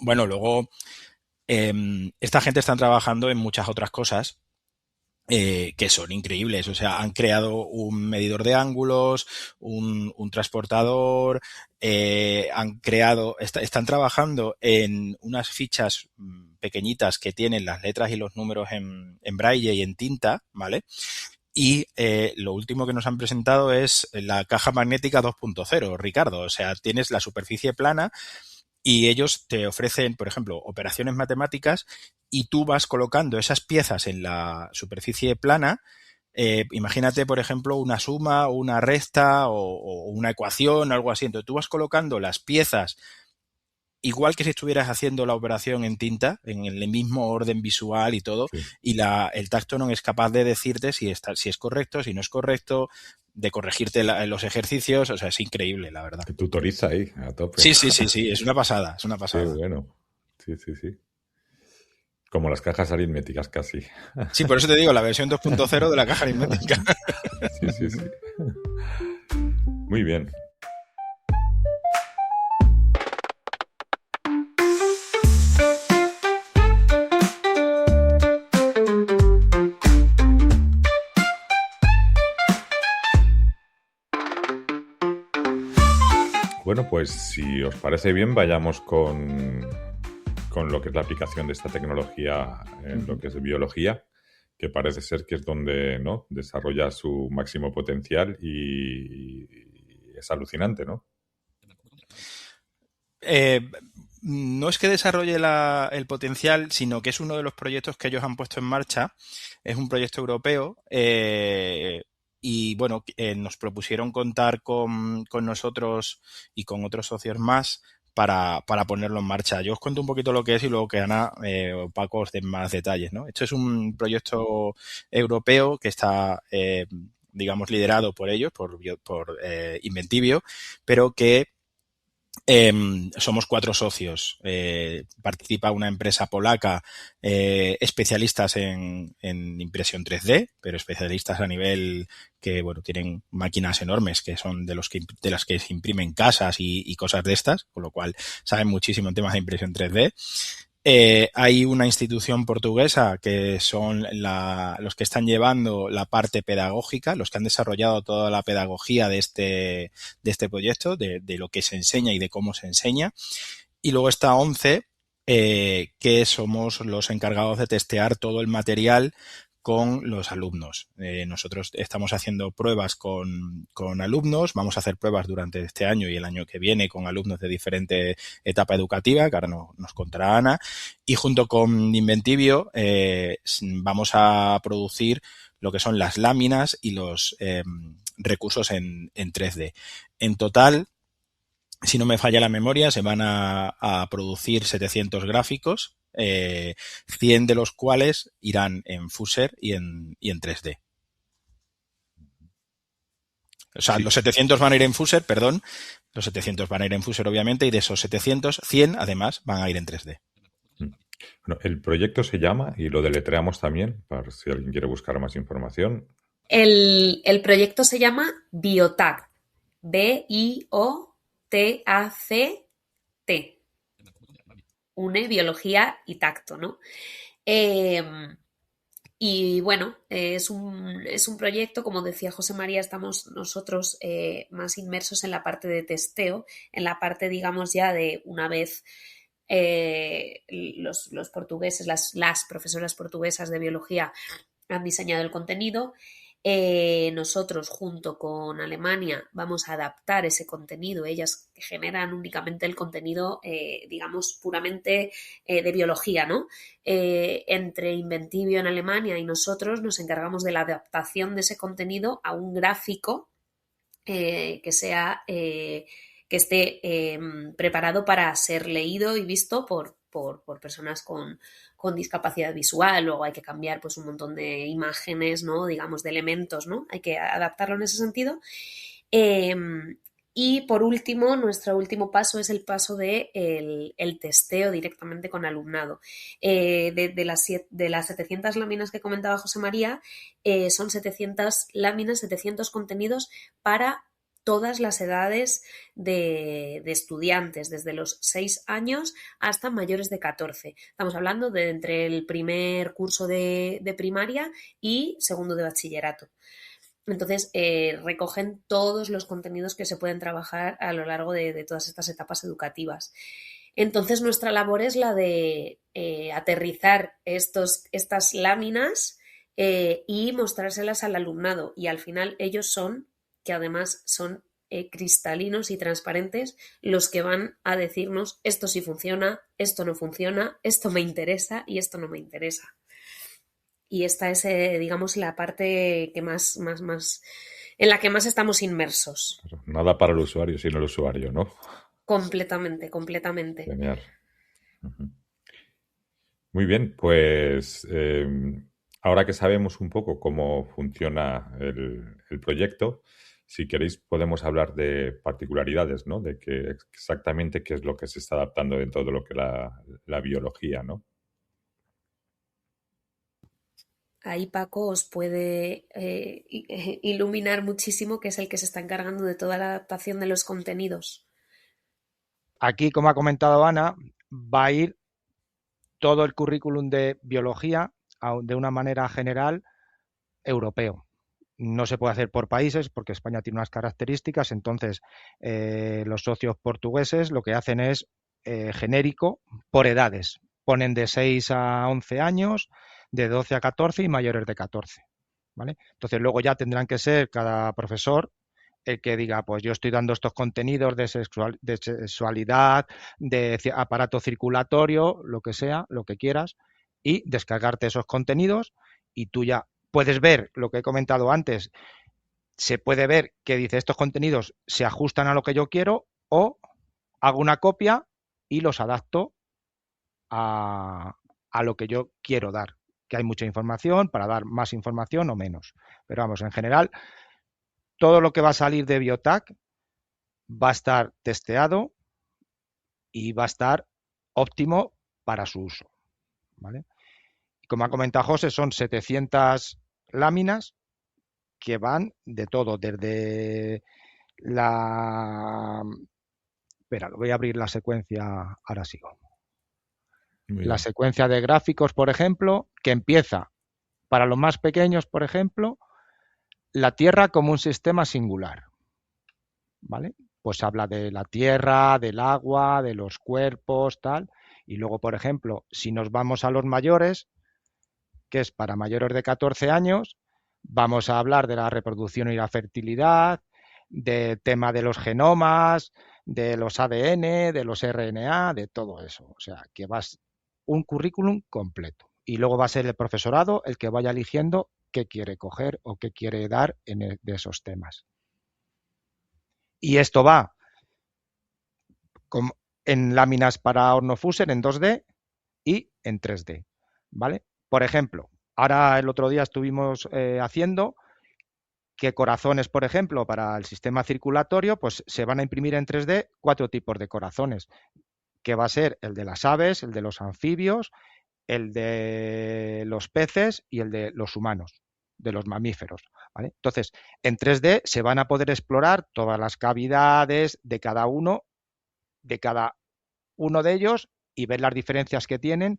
esta gente está trabajando en muchas otras cosas que son increíbles. O sea, han creado un medidor de ángulos, un transportador, están trabajando en unas fichas pequeñitas que tienen las letras y los números en braille y en tinta, ¿vale? Y lo último que nos han presentado es la caja magnética 2.0, Ricardo. O sea, tienes la superficie plana y ellos te ofrecen, por ejemplo, operaciones matemáticas y tú vas colocando esas piezas en la superficie plana. Imagínate, por ejemplo, una suma, una resta o una ecuación, algo así. Entonces tú vas colocando las piezas igual que si estuvieras haciendo la operación en tinta, en el mismo orden visual y todo, y el Tactonon es capaz de decirte si es correcto, si no es correcto, de corregirte los ejercicios. O sea, es increíble, la verdad. Que tutoriza ahí, a tope. Sí, es una pasada, es una pasada. Qué bueno. Sí. Como las cajas aritméticas casi. Sí, por eso te digo, la versión 2.0 de la caja aritmética. Sí. Muy bien. Bueno, pues si os parece bien, vayamos con lo que es la aplicación de esta tecnología en lo que es biología, que parece ser que es donde, ¿no?, desarrolla su máximo potencial y es alucinante, ¿no? No es que desarrolle el potencial, sino que es uno de los proyectos que ellos han puesto en marcha. Es un proyecto europeo y, bueno, nos propusieron contar con nosotros y con otros socios más para ponerlo en marcha. Yo os cuento un poquito lo que es y luego que Ana o Paco os den más detalles, ¿no? Esto es un proyecto europeo que está, digamos, liderado por ellos, por Inventivio, pero que somos 4 socios. Participa una empresa polaca, especialistas en impresión 3D, pero especialistas a nivel que, bueno, tienen máquinas enormes que son de las que se imprimen casas y cosas de estas, con lo cual saben muchísimo en temas de impresión 3D. Hay una institución portuguesa que son los que están llevando la parte pedagógica, los que han desarrollado toda la pedagogía de este proyecto, de lo que se enseña y de cómo se enseña. Y luego está ONCE, que somos los encargados de testear todo el material con los alumnos. Nosotros estamos haciendo pruebas con alumnos, vamos a hacer pruebas durante este año y el año que viene con alumnos de diferente etapa educativa, que ahora nos contará Ana, y junto con Inventivio vamos a producir lo que son las láminas y los recursos en 3D. En total, si no me falla la memoria, se van a producir 700 gráficos, 100 de los cuales irán en Fuser y en 3D. O sea, sí. Los 700 van a ir en Fuser, perdón. Los 700 van a ir en Fuser, obviamente, y de esos 700, 100 además van a ir en 3D. Bueno, el proyecto se llama, y lo deletreamos también, para si alguien quiere buscar más información. El proyecto se llama BioTact. BIOTACT. Une biología y tacto, ¿no? Y bueno, es un proyecto, como decía José María, estamos nosotros más inmersos en la parte de testeo, en la parte, digamos, ya de una vez los portugueses, las profesoras portuguesas de biología han diseñado el contenido. Nosotros junto con Alemania vamos a adaptar ese contenido. Ellas generan únicamente el contenido, digamos, puramente de biología, ¿no? Entre Inventivio en Alemania y nosotros nos encargamos de la adaptación de ese contenido a un gráfico que esté preparado para ser leído y visto por personas con discapacidad visual. Luego hay que cambiar pues un montón de imágenes, ¿no? Digamos, de elementos, ¿no? Hay que adaptarlo en ese sentido. Y por último, nuestro último paso es el paso de el testeo directamente con alumnado. De las 700 láminas que comentaba José María, son 700 láminas, 700 contenidos para todas las edades de estudiantes, desde los 6 años hasta mayores de 14. Estamos hablando de entre el primer curso de primaria y segundo de bachillerato. Entonces, recogen todos los contenidos que se pueden trabajar a lo largo de todas estas etapas educativas. Entonces, nuestra labor es la de aterrizar estas láminas y mostrárselas al alumnado. Y al final ellos que además son cristalinos y transparentes, los que van a decirnos esto sí funciona, esto no funciona, esto me interesa y esto no me interesa. Y esta es, digamos, la parte que más en la que más estamos inmersos. Nada para el usuario, sino el usuario, ¿no? Completamente. Genial. Muy bien, pues ahora que sabemos un poco cómo funciona el proyecto, si queréis podemos hablar de particularidades, ¿no? De exactamente qué es lo que se está adaptando dentro de lo que la biología, ¿no? Ahí Paco os puede iluminar muchísimo, que es el que se está encargando de toda la adaptación de los contenidos. Aquí, como ha comentado Ana, va a ir todo el currículum de biología de una manera general europeo. No se puede hacer por países porque España tiene unas características, entonces los socios portugueses lo que hacen es genérico por edades. Ponen de 6 a 11 años, de 12 a 14 y mayores de 14. ¿Vale? Entonces luego ya tendrán que ser cada profesor el que diga, pues yo estoy dando estos contenidos de sexualidad, de aparato circulatorio, lo que sea, lo que quieras, y descargarte esos contenidos y tú ya puedes ver lo que he comentado antes, se puede ver que dice estos contenidos se ajustan a lo que yo quiero o hago una copia y los adapto a lo que yo quiero dar, que hay mucha información para dar más información o menos. Pero vamos, en general, todo lo que va a salir de Biotac va a estar testeado y va a estar óptimo para su uso, ¿vale? Como ha comentado José, son 700 láminas que van de todo, desde la... Espera, voy a abrir la secuencia, ahora sigo. La secuencia de gráficos, por ejemplo, que empieza, para los más pequeños, por ejemplo, la Tierra como un sistema singular, ¿vale? Pues habla de la Tierra, del agua, de los cuerpos, tal. Y luego, por ejemplo, si nos vamos a los mayores, que es para mayores de 14 años, vamos a hablar de la reproducción y la fertilidad, del tema de los genomas, de los ADN, de los RNA, de todo eso. O sea, que vas un currículum completo. Y luego va a ser el profesorado el que vaya eligiendo qué quiere coger o qué quiere dar de esos temas. Y esto va en láminas para horno Fuser en 2D y en 3D, ¿vale? Por ejemplo, ahora el otro día estuvimos haciendo que corazones, por ejemplo, para el sistema circulatorio, pues se van a imprimir en 3D 4 tipos de corazones, que va a ser el de las aves, el de los anfibios, el de los peces y el de los humanos, de los mamíferos, ¿vale? Entonces, en 3D se van a poder explorar todas las cavidades de cada uno de ellos y ver las diferencias que tienen,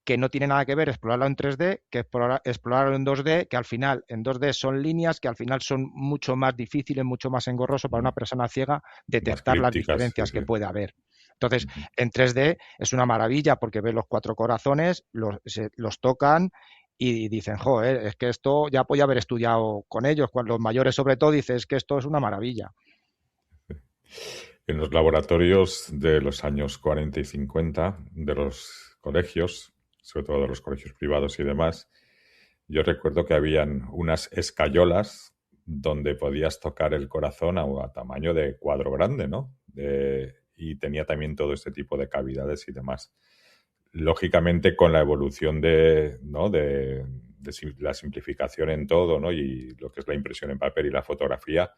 que no tiene nada que ver explorarlo en 3D que explorarlo en 2D, que al final en 2D son líneas que al final son mucho más difíciles, mucho más engorroso para una persona ciega detectar las diferencias que puede haber. Entonces, en 3D es una maravilla porque ves los 4 corazones, los tocan y dicen, joder, es que esto ya podía haber estudiado con ellos. Cuando los mayores, sobre todo, dicen, es que esto es una maravilla. En los laboratorios de los años 40 y 50 de los colegios, sobre todo de los colegios privados y demás, yo recuerdo que habían unas escayolas donde podías tocar el corazón a tamaño de cuadro grande, ¿no? Y tenía también todo este tipo de cavidades y demás. Lógicamente, con la evolución de la simplificación en todo, ¿no? Y lo que es la impresión en papel y la fotografía,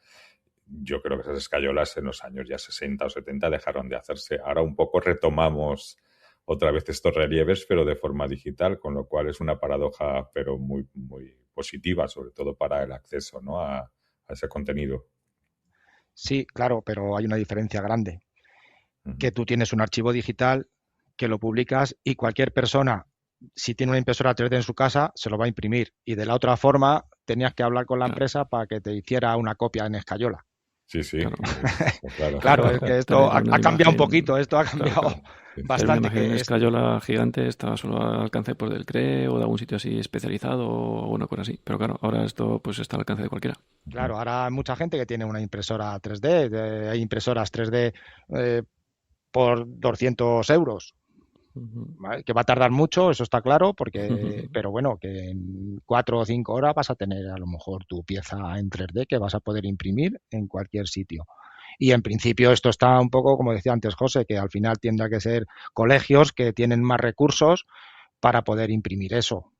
yo creo que esas escayolas en los años ya 60 o 70 dejaron de hacerse. Ahora un poco retomamos otra vez estos relieves, pero de forma digital, con lo cual es una paradoja, pero muy, muy positiva, sobre todo para el acceso, ¿no? a ese contenido. Sí, claro, pero hay una diferencia grande. Que tú tienes un archivo digital que lo publicas y cualquier persona, si tiene una impresora 3D en su casa, se lo va a imprimir. Y de la otra forma, tenías que hablar con la empresa para que te hiciera una copia en escayola. Sí, sí. Claro, claro, es que esto ha cambiado un poquito, esto ha cambiado bastante. Una imagen escayola gigante estaba solo al alcance por del CRE o de algún sitio así especializado o una cosa así. Pero claro, ahora esto pues está al alcance de cualquiera. Claro, ahora hay mucha gente que tiene una impresora 3D, hay impresoras 3D por 200 euros. ¿Vale? Que va a tardar mucho, eso está claro, porque pero bueno, que en 4 o 5 horas vas a tener a lo mejor tu pieza en 3D que vas a poder imprimir en cualquier sitio. Y en principio esto está un poco, como decía antes José, que al final tendrá que ser colegios que tienen más recursos para poder imprimir eso.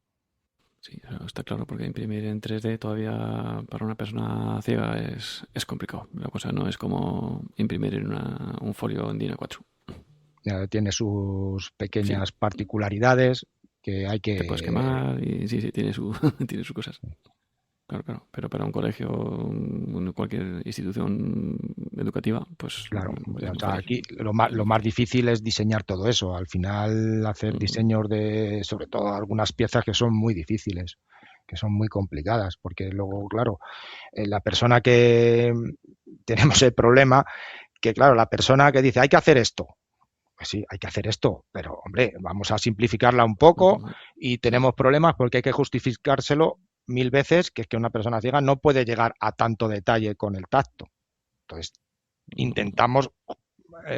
Sí, está claro, porque imprimir en 3D todavía para una persona ciega es complicado. La cosa no es como imprimir en un folio en DIN A4. Tiene sus pequeñas particularidades que hay que... Te puedes quemar y sí, tiene sus cosas. Claro. Pero para un colegio, cualquier institución educativa, pues... Claro, o sea, aquí lo más difícil es diseñar todo eso. Al final, hacer diseños de, sobre todo, algunas piezas que son muy difíciles, que son muy complicadas, porque luego, claro, la persona que... Tenemos el problema que, claro, la persona que dice, hay que hacer esto. Pues sí, hay que hacer esto, pero, hombre, vamos a simplificarla un poco y tenemos problemas porque hay que justificárselo 1000 veces, que es que una persona ciega no puede llegar a tanto detalle con el tacto. Entonces, intentamos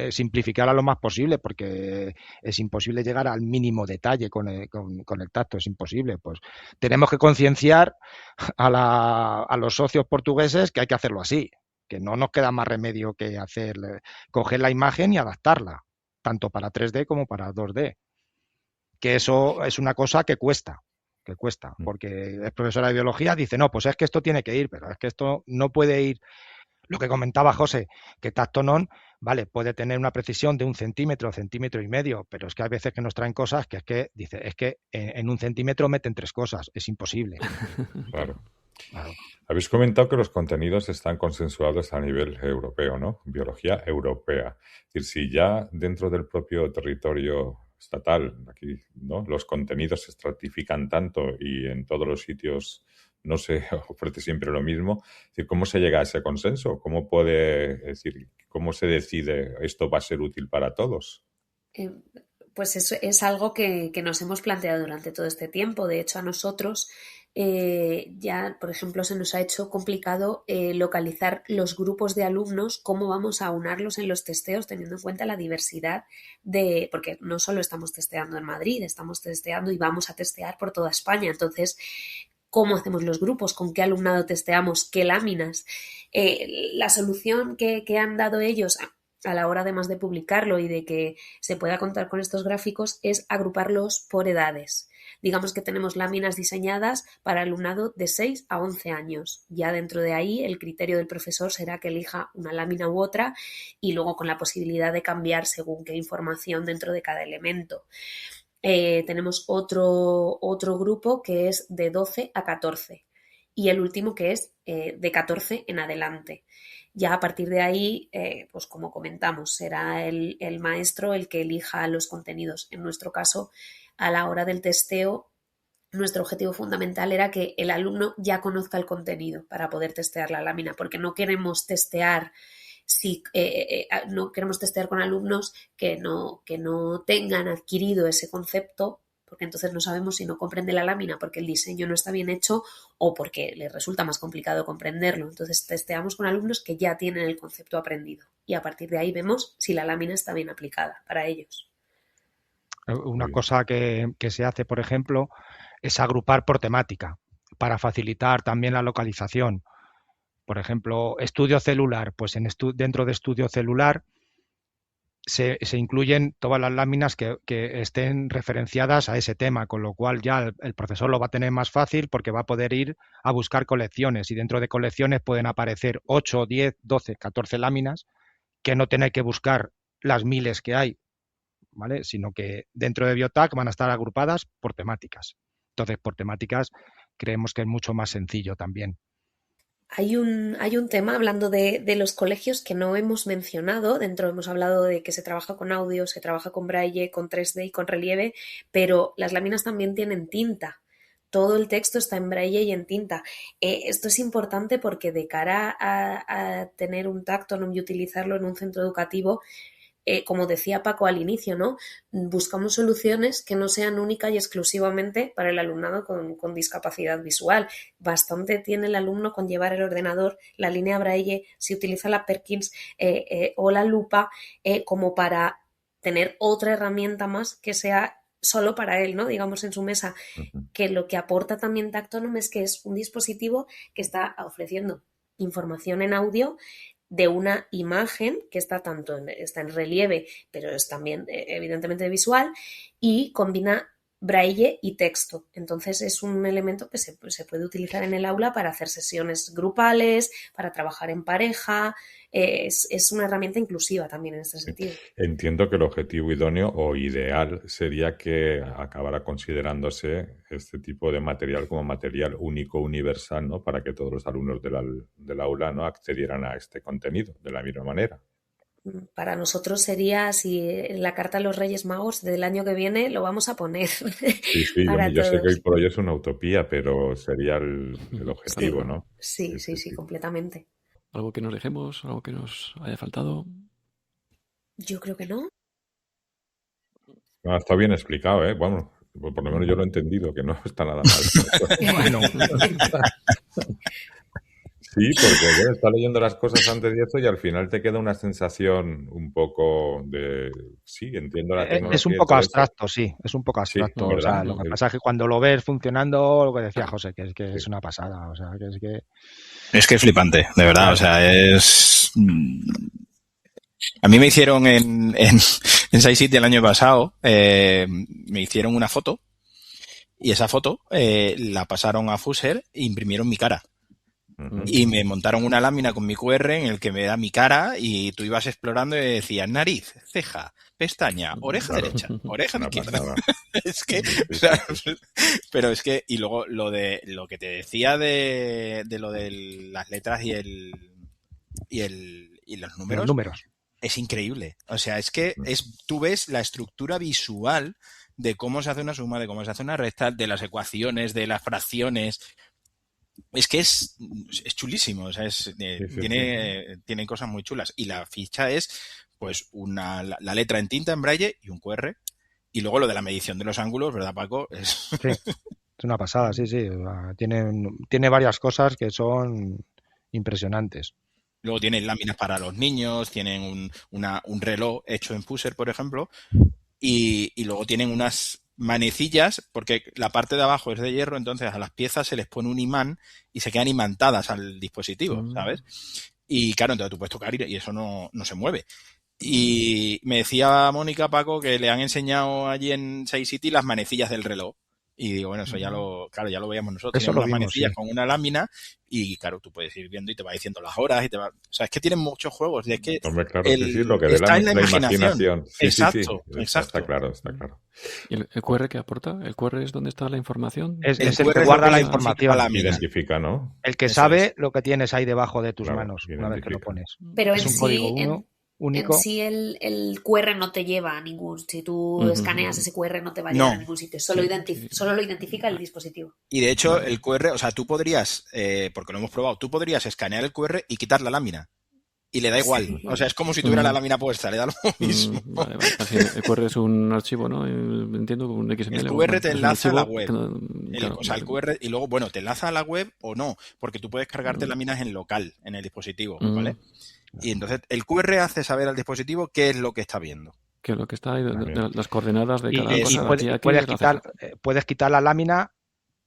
simplificarla lo más posible porque es imposible llegar al mínimo detalle con el tacto, es imposible. Pues tenemos que concienciar a los socios portugueses que hay que hacerlo así. que no nos queda más remedio que coger la imagen y adaptarla, tanto para 3D como para 2D. Que eso es una cosa que cuesta, porque es profesora de biología, dice, no, pues es que esto tiene que ir, pero es que esto no puede ir. Lo que comentaba José, que Tactonon, vale, puede tener una precisión de 1 centímetro, centímetro y medio, pero es que hay veces que nos traen cosas que es que en 1 centímetro meten 3 cosas, es imposible. Claro. Habéis comentado que los contenidos están consensuados a nivel europeo, ¿no? Biología europea. Es decir, si ya dentro del propio territorio estatal, aquí, ¿no?, los contenidos se estratifican tanto y en todos los sitios no se ofrece siempre lo mismo, es decir, ¿cómo se llega a ese consenso? ¿Cómo se decide esto va a ser útil para todos? Pues eso es algo que nos hemos planteado durante todo este tiempo. De hecho, a nosotros ya, por ejemplo, se nos ha hecho complicado localizar los grupos de alumnos, cómo vamos a aunarlos en los testeos, teniendo en cuenta la diversidad porque no solo estamos testeando en Madrid, estamos testeando y vamos a testear por toda España. Entonces, ¿cómo hacemos los grupos? ¿Con qué alumnado testeamos? ¿Qué láminas? La solución que han dado ellos a la hora además de publicarlo y de que se pueda contar con estos gráficos es agruparlos por edades. Digamos que tenemos láminas diseñadas para alumnado de 6 a 11 años. Ya dentro de ahí el criterio del profesor será que elija una lámina u otra y luego con la posibilidad de cambiar según qué información dentro de cada elemento. Tenemos otro grupo que es de 12 a 14 y el último que es de 14 en adelante. Ya a partir de ahí, pues como comentamos, será el maestro el que elija los contenidos. En nuestro caso, a la hora del testeo, nuestro objetivo fundamental era que el alumno ya conozca el contenido para poder testear la lámina, porque no queremos testear no queremos testear con alumnos que no tengan adquirido ese concepto, porque entonces no sabemos si no comprende la lámina porque el diseño no está bien hecho o porque les resulta más complicado comprenderlo. Entonces testeamos con alumnos que ya tienen el concepto aprendido y a partir de ahí vemos si la lámina está bien aplicada para ellos. Una cosa que se hace, por ejemplo, es agrupar por temática para facilitar también la localización. Por ejemplo, estudio celular, pues dentro de estudio celular se incluyen todas las láminas que estén referenciadas a ese tema, con lo cual ya el profesor lo va a tener más fácil porque va a poder ir a buscar colecciones y dentro de colecciones pueden aparecer 8, 10, 12, 14 láminas que no tener que buscar las miles que hay, ¿vale? Sino que dentro de Biotac van a estar agrupadas por temáticas. Entonces, por temáticas creemos que es mucho más sencillo también. Hay un tema hablando de los colegios que no hemos mencionado. Dentro hemos hablado de que se trabaja con audio, se trabaja con braille, con 3D y con relieve, pero las láminas también tienen tinta. Todo el texto está en braille y en tinta. Esto es importante porque de cara a tener un Tactonom y utilizarlo en un centro educativo, como decía Paco al inicio, ¿no? Buscamos soluciones que no sean únicas y exclusivamente para el alumnado con discapacidad visual. Bastante tiene el alumno con llevar el ordenador, la línea braille, si utiliza la Perkins o la lupa, como para tener otra herramienta más que sea solo para él, ¿no? Digamos en su mesa, que lo que aporta también Tactonom es que es un dispositivo que está ofreciendo información en audio de una imagen que está en relieve, pero es también evidentemente visual y combina braille y texto. Entonces es un elemento que se puede utilizar en el aula para hacer sesiones grupales, para trabajar en pareja. Es una herramienta inclusiva también en este sentido. Entiendo que el objetivo idóneo o ideal sería que acabara considerándose este tipo de material como material único, universal, ¿no? Para que todos los alumnos del aula, ¿no?, accedieran a este contenido de la misma manera. Para nosotros sería, si en la carta a los Reyes Magos del año que viene lo vamos a poner. Sí, yo sé que hoy por hoy es una utopía, pero sería el objetivo, sí, ¿no? Sí, completamente. ¿Algo que nos dejemos? ¿Algo que nos haya faltado? Yo creo que no. No, está bien explicado, ¿eh? Bueno, por lo menos yo lo he entendido, que no está nada mal. Bueno. Sí, porque bueno, estás leyendo las cosas antes de eso y al final te queda una sensación un poco de, sí, entiendo la Es un tecnología y poco todo eso. abstracto, sí, es un poco Sí, abstracto. O ¿verdad? sea, lo que pasa es que cuando lo ves funcionando, lo que decía José, que Sí. es una pasada. O sea, que es que... Es que es flipante, de verdad. O sea, es... A mí me hicieron en Sci City el año pasado, me hicieron una foto y esa foto la pasaron a Fuser e imprimieron mi cara. Y me montaron una lámina con mi QR en el que me da mi cara y tú ibas explorando y decías nariz, ceja, pestaña, oreja derecha, oreja izquierda. Es que, o sea, pero es que, y luego lo que te decía de lo de las letras y los números. Es increíble. O sea, es que tú ves la estructura visual de cómo se hace una suma, de cómo se hace una resta, de las ecuaciones, de las fracciones. Es que es chulísimo. O sea, tiene cosas muy chulas. Y la ficha es, pues, la letra en tinta en braille y un QR. Y luego lo de la medición de los ángulos, ¿verdad, Paco? Sí, es una pasada, sí. Tiene varias cosas que son impresionantes. Luego tienen láminas para los niños, tienen un reloj hecho en Fuser, por ejemplo, y luego tienen unas manecillas, porque la parte de abajo es de hierro, entonces a las piezas se les pone un imán y se quedan imantadas al dispositivo, ¿sabes? Y claro, entonces tú puedes tocar y eso no se mueve. Y me decía Mónica, Paco, que le han enseñado allí en Sci City las manecillas del reloj. Y digo, bueno, eso ya lo veíamos nosotros. Eso lo unas vimos, manecillas sí. con una lámina y claro, tú puedes ir viendo y te va diciendo las horas o sea, es que tienen muchos juegos. Es que Hombre, claro, sí, lo que está de en la imaginación. Sí, exacto. Está claro. ¿Y el QR qué aporta? ¿El QR es donde está la información? Es el que guarda la información. Identifica, ¿no? El que sabe lo que tienes ahí debajo de tus manos una vez que lo pones. Pero es un código único. En sí el QR no te lleva a ningún... Si tú escaneas ese QR no te va a llevar a ningún sitio. Solo lo identifica el dispositivo. Y de hecho el QR, o sea, tú podrías, porque lo hemos probado, tú podrías escanear el QR y quitar la lámina. Y le da igual. Sí. O sea, es como si tuviera la lámina puesta, le da lo mismo. Vale. Así, el QR es un archivo, ¿no? Entiendo, un XML. El QR te enlaza a la web. Claro, o sea, el QR, y luego, bueno, te enlaza a la web o no, porque tú puedes cargarte láminas en local, en el dispositivo, ¿vale? Y entonces el QR hace saber al dispositivo qué es lo que está viendo. Que es lo que está ahí, las coordenadas de cada cosa. Puedes quitar la lámina,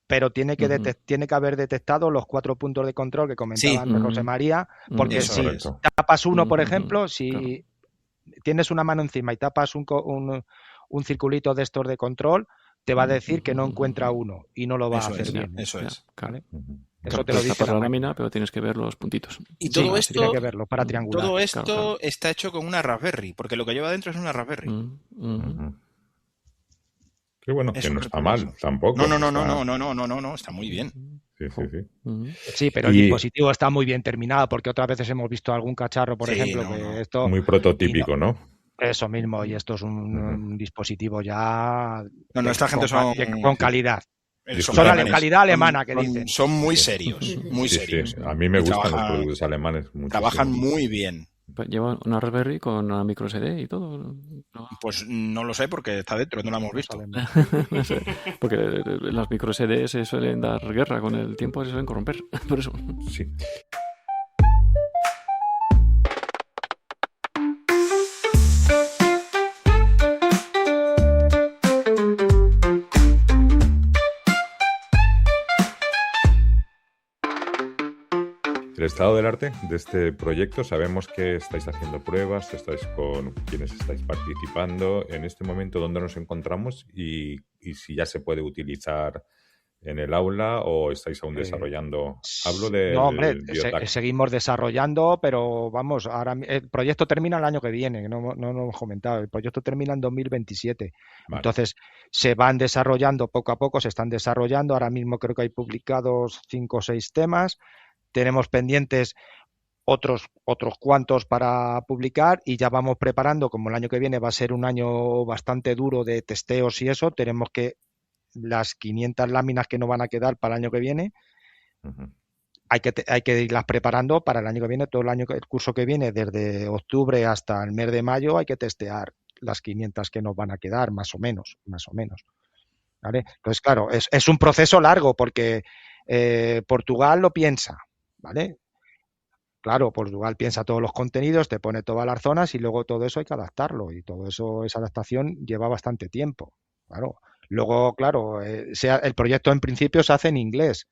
pero tiene que haber detectado los 4 puntos de control que comentaba antes José María, porque si tapas uno, por ejemplo, si tienes una mano encima y tapas un circulito de estos de control, te va a decir que no encuentra uno y no lo va a hacer bien. Eso es. ¿Vale? Eso te lo dice la lámina, pero tienes que ver los puntitos. Y todo esto tiene que verlo para triangular. Todo esto está hecho con una Raspberry, porque lo que lleva dentro es una Raspberry. Qué bueno, que no está mal tampoco. No, está muy bien. Sí, pero el dispositivo está muy bien terminado, porque otras veces hemos visto algún cacharro, por ejemplo, que esto... Muy prototípico, ¿no? Eso mismo, y esto es un dispositivo ya... esta gente son... Con calidad. Son la calidad alemana, que dicen. Son muy serios, muy serios. A mí me gustan los productos alemanes mucho. Trabajan muy bien. ¿Lleva una Raspberry con una micro SD y todo? ¿No? Pues no lo sé porque está dentro, no lo hemos visto. No sé, porque las micro SD se suelen dar guerra con el tiempo, se suelen corromper, por eso. Sí. El estado del arte de este proyecto, sabemos que estáis haciendo pruebas, estáis con quienes estáis participando. En este momento, ¿dónde nos encontramos? Y si ya se puede utilizar en el aula o estáis aún desarrollando. Hablo de... No, hombre, seguimos desarrollando, pero vamos, ahora el proyecto termina el año que viene, no lo hemos comentado, el proyecto termina en 2027. Vale. Entonces, se van desarrollando poco a poco, se están desarrollando. Ahora mismo creo que hay publicados 5 o 6 temas. Tenemos pendientes otros cuantos para publicar y ya vamos preparando, como el año que viene va a ser un año bastante duro de testeos y eso, tenemos que las 500 láminas que nos van a quedar para el año que viene, hay que irlas preparando para el año que viene, el curso que viene, desde octubre hasta el mes de mayo, hay que testear las 500 que nos van a quedar, más o menos. ¿Vale? Entonces, claro, es un proceso largo porque Portugal lo piensa, ¿vale? Claro, Portugal piensa todos los contenidos, te pone todas las zonas y luego todo eso hay que adaptarlo y todo eso, esa adaptación lleva bastante tiempo. Claro. Luego, claro, el proyecto en principio se hace en inglés,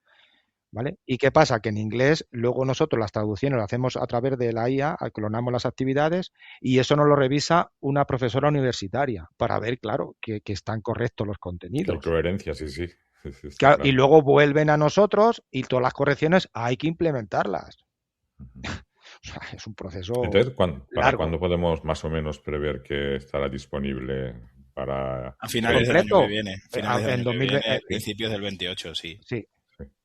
¿vale? ¿Y qué pasa? Que en inglés luego nosotros las traducciones las hacemos a través de la IA, clonamos las actividades y eso nos lo revisa una profesora universitaria para ver, claro, que están correctos los contenidos. La coherencia, sí. Claro, y luego vuelven a nosotros y todas las correcciones hay que implementarlas. O sea, es un proceso. Entonces, ¿para largo. cuándo podemos más o menos prever que estará disponible para... A finales del año que viene. Principios del 28, sí. Sí.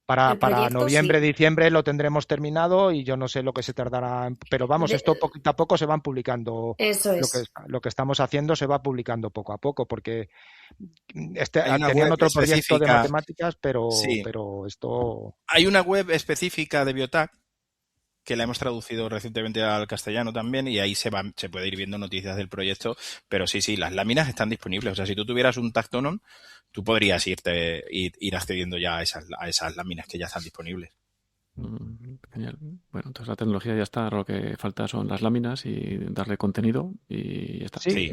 Para noviembre, sí. diciembre lo tendremos terminado y yo no sé lo que se tardará. Pero vamos, esto poquito a poco se van publicando. Eso es. Lo que estamos haciendo se va publicando poco a poco porque tenían otro proyecto de matemáticas, pero esto... Hay una web específica de Biotac que la hemos traducido recientemente al castellano también y ahí se puede ir viendo noticias del proyecto, pero sí, las láminas están disponibles. O sea, si tú tuvieras un Tactonon, tú podrías ir accediendo ya a esas láminas que ya están disponibles. Genial. Bueno, entonces la tecnología ya está, lo que falta son las láminas y darle contenido y ya está. Sí,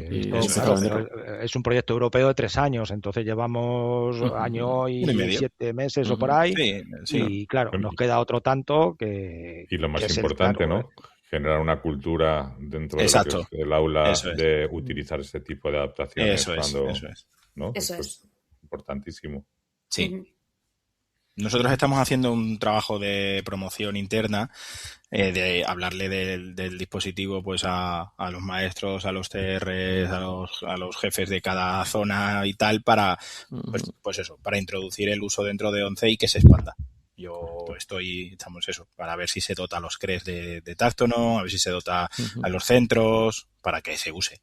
es un proyecto europeo de 3 años, entonces llevamos año y 7 meses o por ahí y claro, nos queda otro tanto que... Y lo más importante, ¿no? Generar una cultura dentro del aula de utilizar este tipo de adaptaciones. Eso es. ¿no? Eso es importantísimo. Sí. Nosotros estamos haciendo un trabajo de promoción interna, de hablarle del dispositivo pues a los maestros, a los TRs, a los jefes de cada zona y tal para para introducir el uso dentro de ONCE y que se expanda. Estamos para ver si se dota a los CREs de Tactonon, a ver si se dota a los centros, para que se use.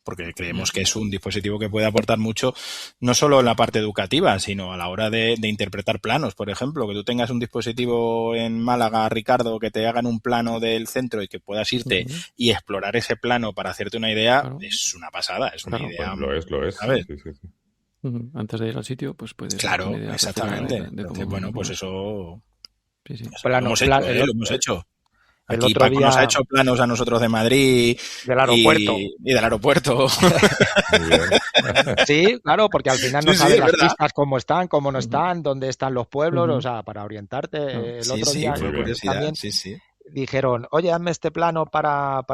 Porque creemos que es un dispositivo que puede aportar mucho, no solo en la parte educativa, sino a la hora de interpretar planos. Por ejemplo, que tú tengas un dispositivo en Málaga, Ricardo, que te hagan un plano del centro y que puedas irte y explorar ese plano para hacerte una idea, es una pasada, es una idea. Pues lo es. ¿Sabes? Sí. Antes de ir al sitio, pues puedes... Claro, exactamente. Entonces, pues eso... Sí. Lo hemos hecho. El Aquí otro Paco día nos ha hecho planos a nosotros de Madrid del aeropuerto. Y del aeropuerto. Sí, claro, porque al final no sabes las pistas cómo están, cómo no están, dónde están los pueblos, o sea, para orientarte. El otro día también dijeron, oye, hazme este plano para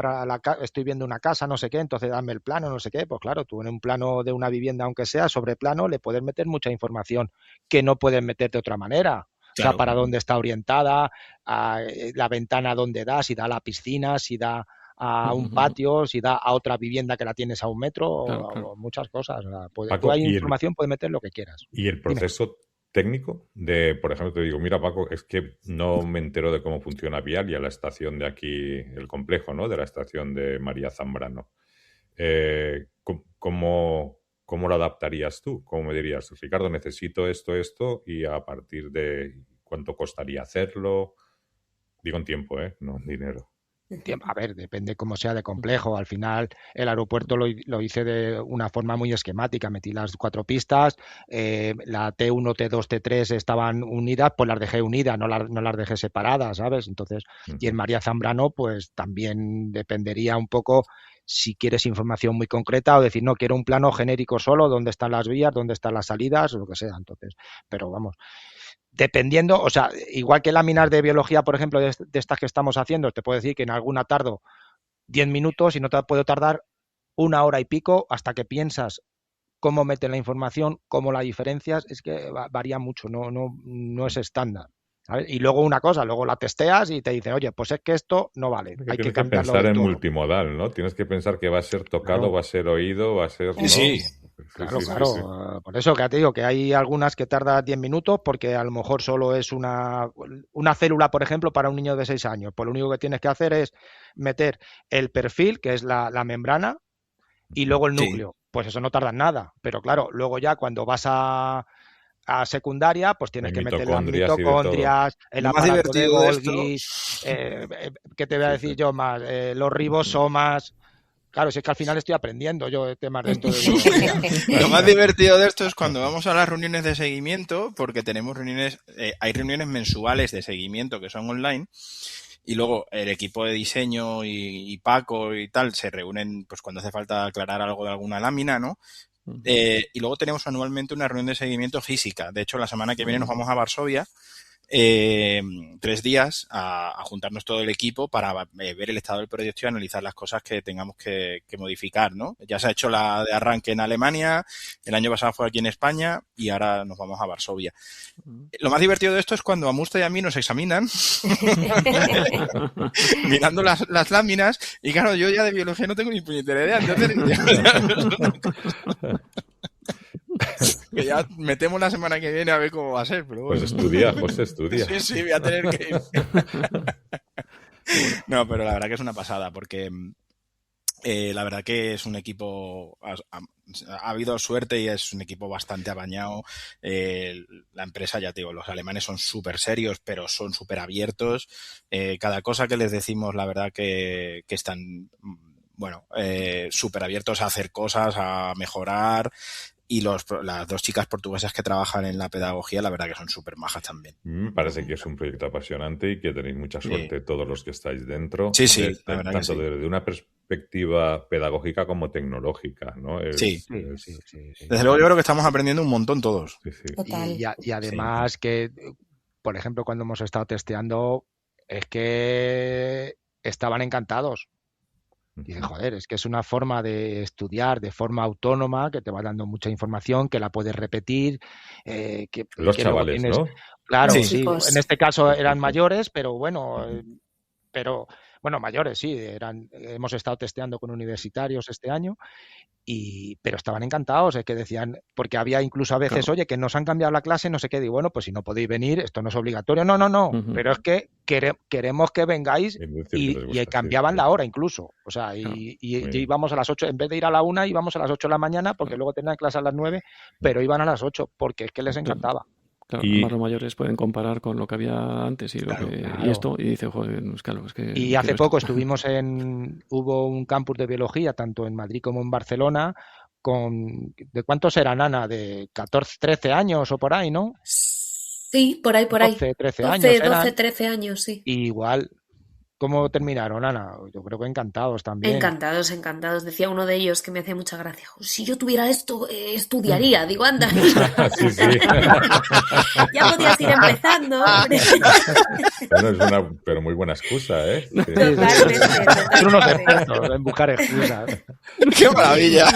estoy viendo una casa, no sé qué, entonces dame el plano, no sé qué. Pues claro, tú en un plano de una vivienda, aunque sea sobre plano, le puedes meter mucha información que no puedes meter de otra manera. Claro, o sea, para dónde está orientada, a la ventana donde da, si da a la piscina, si da a un patio, si da a otra vivienda que la tienes a 1 metro, o muchas cosas. O sea, Paco, tú hay información, puedes meter lo que quieras. Y el proceso técnico de, por ejemplo, te digo, mira, Paco, es que no me entero de cómo funciona Vialia, la estación de aquí, el complejo, ¿no? De la estación de María Zambrano. ¿Cómo lo adaptarías tú? ¿Cómo me dirías, Ricardo, necesito esto, y a partir de cuánto costaría hacerlo? Digo en tiempo, no en dinero. A ver, depende cómo sea de complejo. Al final, el aeropuerto lo hice de una forma muy esquemática. Metí las 4 pistas, la T1, T2, T3 estaban unidas, pues las dejé unidas, no las dejé separadas, ¿sabes? Entonces, y en María Zambrano, pues también dependería un poco si quieres información muy concreta o decir, no, quiero un plano genérico solo, dónde están las vías, dónde están las salidas, o lo que sea. Entonces, pero vamos, dependiendo, o sea, igual que láminas de biología, por ejemplo, de estas que estamos haciendo, te puedo decir que en alguna tardo 10 minutos y no te puedo tardar 1 hora y pico hasta que piensas cómo metes la información, cómo la diferencias, es que varía mucho, no es estándar. ¿Sabes? Y luego una cosa, luego la testeas y te dicen, oye, pues es que esto no vale. Hay que cambiarlo. Pensar en multimodal, ¿no? Tienes que pensar que va a ser tocado, va a ser oído, va a ser... Sí. Claro. Por eso que te digo que hay algunas que tardan 10 minutos porque a lo mejor solo es una célula, por ejemplo, para un niño de 6 años. Pues lo único que tienes que hacer es meter el perfil, que es la membrana, y luego el núcleo. Sí. Pues eso no tarda nada. Pero claro, luego ya cuando vas a secundaria, pues tienes que meter las mitocondrias, el aparato de Golgi, ¿qué te voy a decir yo más? Los ribosomas. Claro, si es que al final estoy aprendiendo yo temas de esto de biología. Lo más divertido de esto es cuando vamos a las reuniones de seguimiento, porque tenemos hay reuniones mensuales de seguimiento que son online, y luego el equipo de diseño y Paco y tal se reúnen pues cuando hace falta aclarar algo de alguna lámina, ¿no? Y luego tenemos anualmente una reunión de seguimiento física. De hecho, la semana que viene nos vamos a Varsovia 3 días a juntarnos todo el equipo para ver el estado del proyecto y analizar las cosas que tengamos que modificar, ¿no? Ya se ha hecho la de arranque en Alemania, el año pasado fue aquí en España y ahora nos vamos a Varsovia. Lo más divertido de esto es cuando a Musta y a mí nos examinan mirando las láminas y claro, yo ya de biología no tengo ni puñetera idea, entonces que ya metemos la semana que viene a ver cómo va a ser, pero bueno. Pues estudia, José, estudia. Sí, voy a tener que ir. No, pero la verdad que es una pasada porque la verdad que es un equipo, ha habido suerte y es un equipo bastante apañado. La empresa, ya te digo, los alemanes son súper serios, pero son súper abiertos. Cada cosa que les decimos, la verdad que están, bueno, súper abiertos a hacer cosas, a mejorar. Y las 2 chicas portuguesas que trabajan en la pedagogía, la verdad que son súper majas también. Parece que es un proyecto apasionante y que tenéis mucha suerte todos los que estáis dentro. Sí, la verdad tanto que sí. desde una perspectiva pedagógica como tecnológica, ¿no? Sí. Desde luego yo creo que estamos aprendiendo un montón todos. Sí. Total. Y además que, por ejemplo, cuando hemos estado testeando, es que estaban encantados. Y dice, joder, es que es una forma de estudiar de forma autónoma, que te va dando mucha información, que la puedes repetir. Los que chavales, tienes... ¿no? Claro, Sí. sí. En este caso eran mayores, pero bueno, mayores, sí. Hemos estado testeando con universitarios este año, pero estaban encantados, es que decían, porque había incluso a veces, oye, que nos han cambiado la clase, no sé qué, digo, bueno, pues si no podéis venir, esto no es obligatorio, no, pero es que queremos que vengáis y cambiaban la hora incluso, o sea, y íbamos a las 8, en vez de ir a la 1, íbamos a las 8 de la mañana, porque luego tenían clase a las 9, pero iban a las 8, porque es que les encantaba. Claro, además los mayores pueden comparar con lo que había antes y y esto, y dice, joder, claro, es que... Y hace poco hubo un campus de biología, tanto en Madrid como en Barcelona, ¿de cuántos eran, Ana? De 14, 13 años o por ahí, ¿no? Sí, por ahí. 12, 13 12, años 12, 13 años, sí. Y igual, ¿cómo terminaron, Ana? Yo creo que encantados también. Encantados. Decía uno de ellos que me hacía mucha gracia. Si yo tuviera esto, estudiaría. Digo, anda. Sí. Ya podías ir empezando. Bueno, pero muy buena excusa, ¿eh? Sí. Totalmente. Son unos expertos en buscar excusas. ¡Qué maravilla!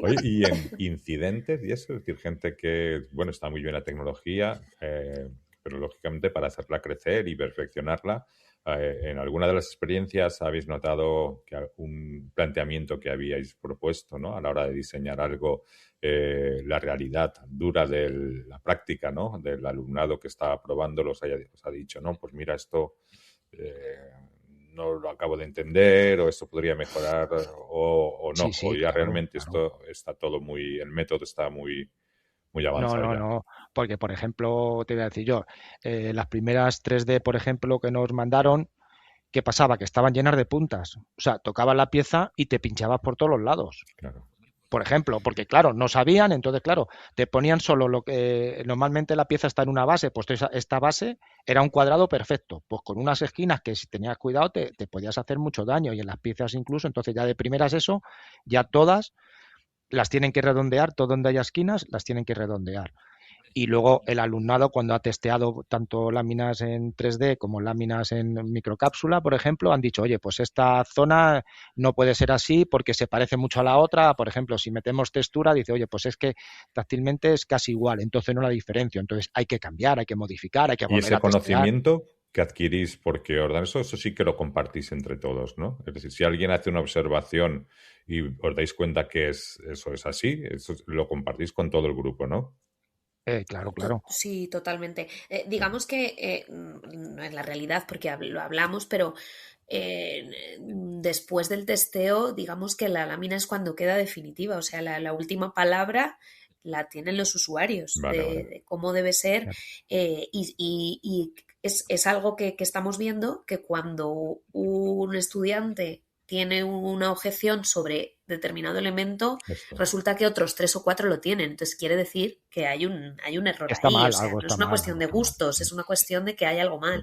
Oye, y en incidentes y eso, es decir, gente que, bueno, está muy bien la tecnología, pero lógicamente para hacerla crecer y perfeccionarla, en alguna de las experiencias habéis notado que un planteamiento que habíais propuesto, ¿no? A la hora de diseñar algo, la realidad dura de la práctica, ¿no? Del alumnado que está probando os ha dicho, no, pues mira, esto no lo acabo de entender, o esto podría mejorar, o no, Sí, o ya claro, realmente claro. esto está todo el método está muy avanzado ya. No, porque por ejemplo, te voy a decir yo, las primeras 3D, por ejemplo, que nos mandaron, ¿qué pasaba? Que estaban llenas de puntas. O sea, tocabas la pieza y te pinchabas por todos los lados. Claro. Por ejemplo, porque claro, no sabían, entonces claro, te ponían solo lo que normalmente la pieza está en una base, pues esta base era un cuadrado perfecto, pues con unas esquinas que si tenías cuidado te podías hacer mucho daño, y en las piezas incluso, entonces ya de primeras eso, ya todas las tienen que redondear, todo donde haya esquinas las tienen que redondear. Y luego el alumnado, cuando ha testeado tanto láminas en 3D como láminas en microcápsula, por ejemplo, han dicho, oye, pues esta zona no puede ser así porque se parece mucho a la otra. Por ejemplo, si metemos textura, dice, oye, pues es que táctilmente es casi igual, entonces no la diferencio. Entonces hay que cambiar, hay que modificar, hay que volver a testear. Y ese conocimiento que adquirís, porque eso sí que lo compartís entre todos, ¿no? Es decir, si alguien hace una observación y os dais cuenta que eso es así, eso lo compartís con todo el grupo, ¿no? Claro. Sí, totalmente. Digamos que no es la realidad porque lo hablamos, pero después del testeo, digamos que la lámina es cuando queda definitiva. O sea, la última palabra la tienen los usuarios de cómo debe ser. Y es algo que estamos viendo, que cuando un estudiante tiene una objeción sobre determinado elemento, resulta que otros 3 o 4 lo tienen. Entonces quiere decir que hay un error está ahí. mal, o sea, algo no es una cuestión de gustos, es una cuestión de que hay algo mal.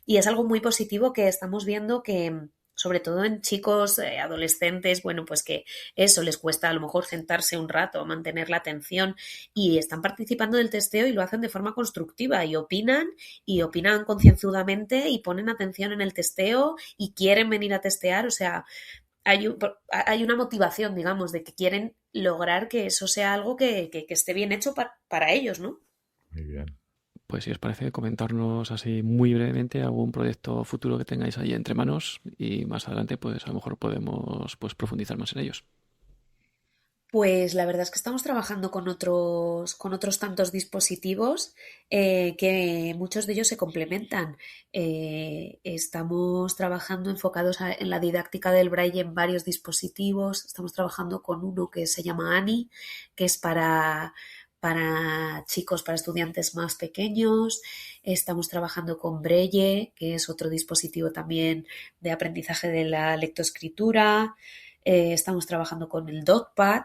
Y es algo muy positivo que estamos viendo que, sobre todo en chicos, adolescentes, bueno, pues que eso les cuesta a lo mejor sentarse un rato, mantener la atención, y están participando del testeo y lo hacen de forma constructiva y opinan concienzudamente y ponen atención en el testeo y quieren venir a testear. O sea, hay una motivación, digamos, de que quieren lograr que eso sea algo que esté bien hecho para ellos, ¿no? Muy bien. Pues si os parece, comentarnos así muy brevemente algún proyecto futuro que tengáis ahí entre manos y más adelante pues a lo mejor podemos pues profundizar más en ellos. Pues la verdad es que estamos trabajando con otros tantos dispositivos, que muchos de ellos se complementan. Estamos trabajando enfocados en la didáctica del braille en varios dispositivos. Estamos trabajando con uno que se llama ANI, que es para chicos, para estudiantes más pequeños. Estamos trabajando con Braille, que es otro dispositivo también de aprendizaje de la lectoescritura. Estamos trabajando con el DotPad,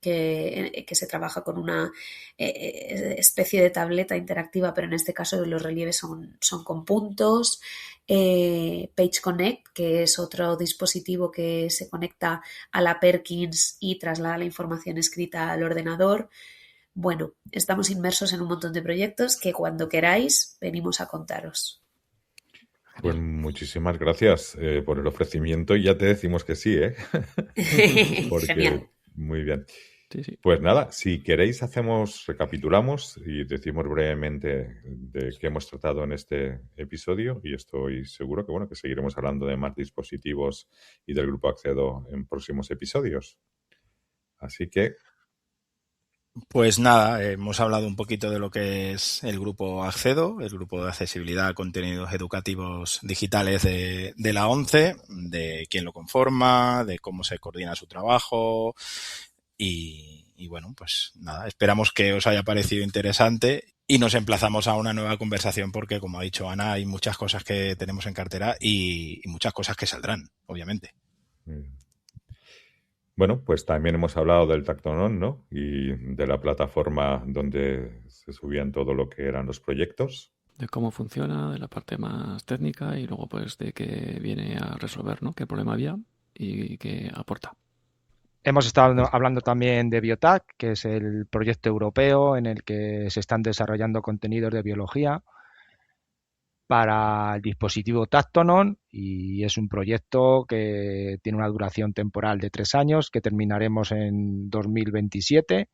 que se trabaja con una especie de tableta interactiva, pero en este caso los relieves son con puntos. Page Connect, que es otro dispositivo que se conecta a la Perkins y traslada la información escrita al ordenador. Bueno, estamos inmersos en un montón de proyectos que cuando queráis venimos a contaros. Pues muchísimas gracias por el ofrecimiento y ya te decimos que sí, ¿eh? Porque, genial. Muy bien. Sí. Pues nada, si queréis recapitulamos y decimos brevemente de qué hemos tratado en este episodio, y estoy seguro que seguiremos hablando de más dispositivos y del Grupo Accedo en próximos episodios. Así que... Pues nada, hemos hablado un poquito de lo que es el Grupo Accedo, el Grupo de Accesibilidad a Contenidos Educativos Digitales de la ONCE, de quién lo conforma, de cómo se coordina su trabajo y bueno, pues nada, esperamos que os haya parecido interesante y nos emplazamos a una nueva conversación porque, como ha dicho Ana, hay muchas cosas que tenemos en cartera y muchas cosas que saldrán, obviamente. Bueno, pues también hemos hablado del Tactonon, ¿no? Y de la plataforma donde se subían todo lo que eran los proyectos. De cómo funciona, de la parte más técnica y luego pues de qué viene a resolver, ¿no? Qué problema había y qué aporta. Hemos estado hablando también de Biotac, que es el proyecto europeo en el que se están desarrollando contenidos de biología para el dispositivo Tactonon, y es un proyecto que tiene una duración temporal de 3 años que terminaremos en 2027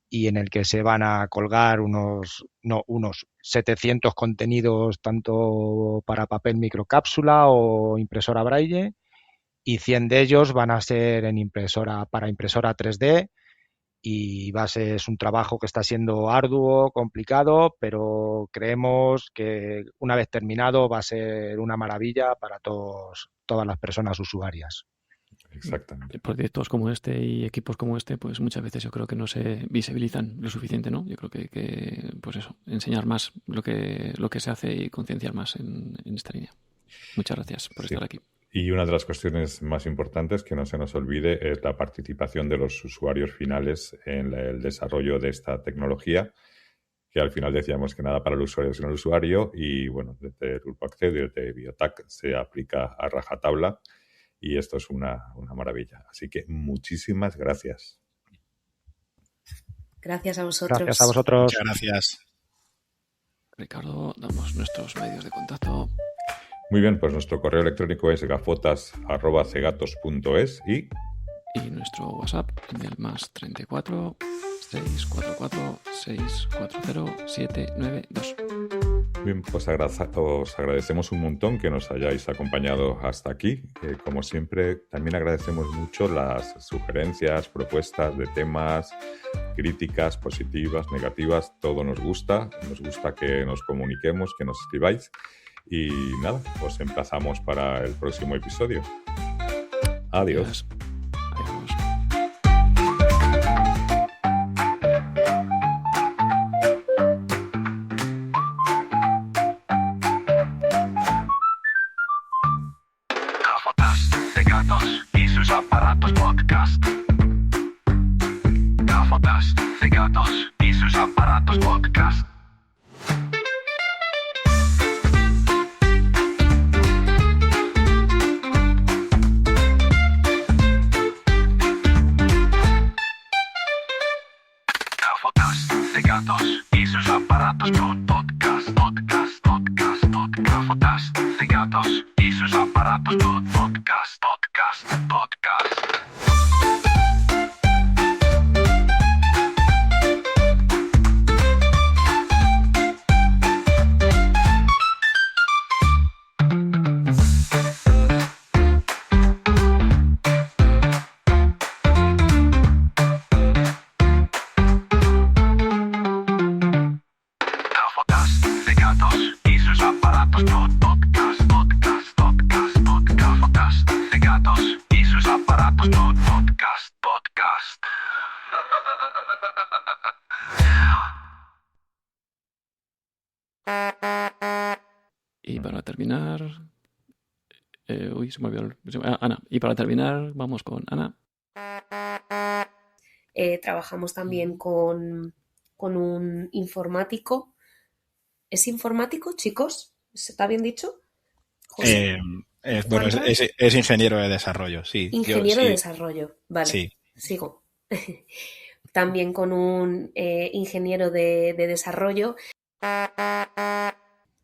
y en el que se van a colgar unos 700 contenidos tanto para papel microcápsula o impresora braille, y 100 de ellos van a ser para impresora 3D, y es un trabajo que está siendo arduo, complicado, pero creemos que una vez terminado va a ser una maravilla para todas las personas usuarias. Exactamente. Proyectos como este y equipos como este, pues muchas veces yo creo que no se visibilizan lo suficiente, ¿no? Yo creo que pues eso, enseñar más lo que se hace y concienciar más en esta línea. Muchas gracias por estar aquí. Y una de las cuestiones más importantes que no se nos olvide es la participación de los usuarios finales en el desarrollo de esta tecnología, que al final decíamos que nada para el usuario sino el usuario, y bueno, desde el Grupo Accedo y desde Biotac se aplica a rajatabla y esto es una maravilla. Así que muchísimas gracias. Gracias a vosotros. Gracias a vosotros. Muchas gracias. Ricardo, damos nuestros medios de contacto. Muy bien, pues nuestro correo electrónico es gafotas@cegatos.es y nuestro WhatsApp en el +34 644 640 792. Bien, pues os agradecemos un montón que nos hayáis acompañado hasta aquí. Como siempre, también agradecemos mucho las sugerencias, propuestas de temas, críticas positivas, negativas. Todo nos gusta que nos comuniquemos, que nos escribáis. Y nada, os emplazamos para el próximo episodio. Adiós. Adiós. Gafotas de gatos y sus aparatos podcast. Gafotas de gatos y sus aparatos podcast. aparatos podcast, podcast, podcast, podcast, podcast de gatos y sus aparatos podcast, podcast, podcast. Y para terminar... se me olvidó. Ana. Y para terminar, vamos con Ana. Trabajamos también con un informático. ¿Es informático, chicos? ¿Está bien dicho? José. Bueno, es ingeniero de desarrollo, sí. Ingeniero de desarrollo, vale. Sí. Sigo. También con un ingeniero de desarrollo.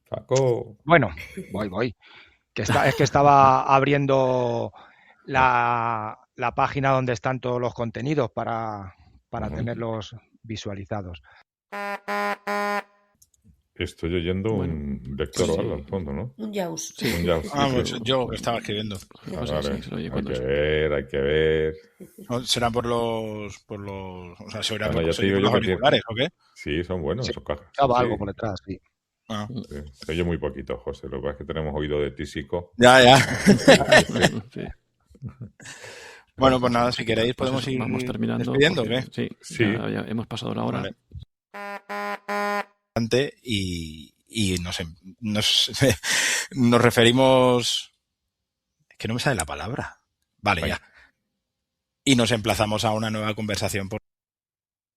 Paco. Bueno, voy. Es que estaba abriendo la página donde están todos los contenidos para tenerlos visualizados. Estoy oyendo un vector o algo al fondo, ¿no? Un JAWS. Sí. Un JAWS, Pues yo estaba escribiendo. Pues Vale, sí, se lo oye hay cuando que se- ver, hay que ver. ¿No? ¿Será por los o sea, será Bueno, por, ya te digo por los yo que auriculares o qué? Sí, son buenos Sí. esos cajas. Estaba Sí, algo por detrás, sí. Ah. sí. Se oye muy poquito, José. Lo que pasa es que tenemos oído de tísico. Ya. Sí. Bueno, pues nada, si queréis Pues podemos eso, ir vamos terminando. despidiendo, ¿o porque- qué? Sí, Sí. ya hemos pasado la hora. Vale. Y nos referimos... Es que no me sale la palabra. Vale, Venga. ya. Y nos emplazamos a una nueva conversación por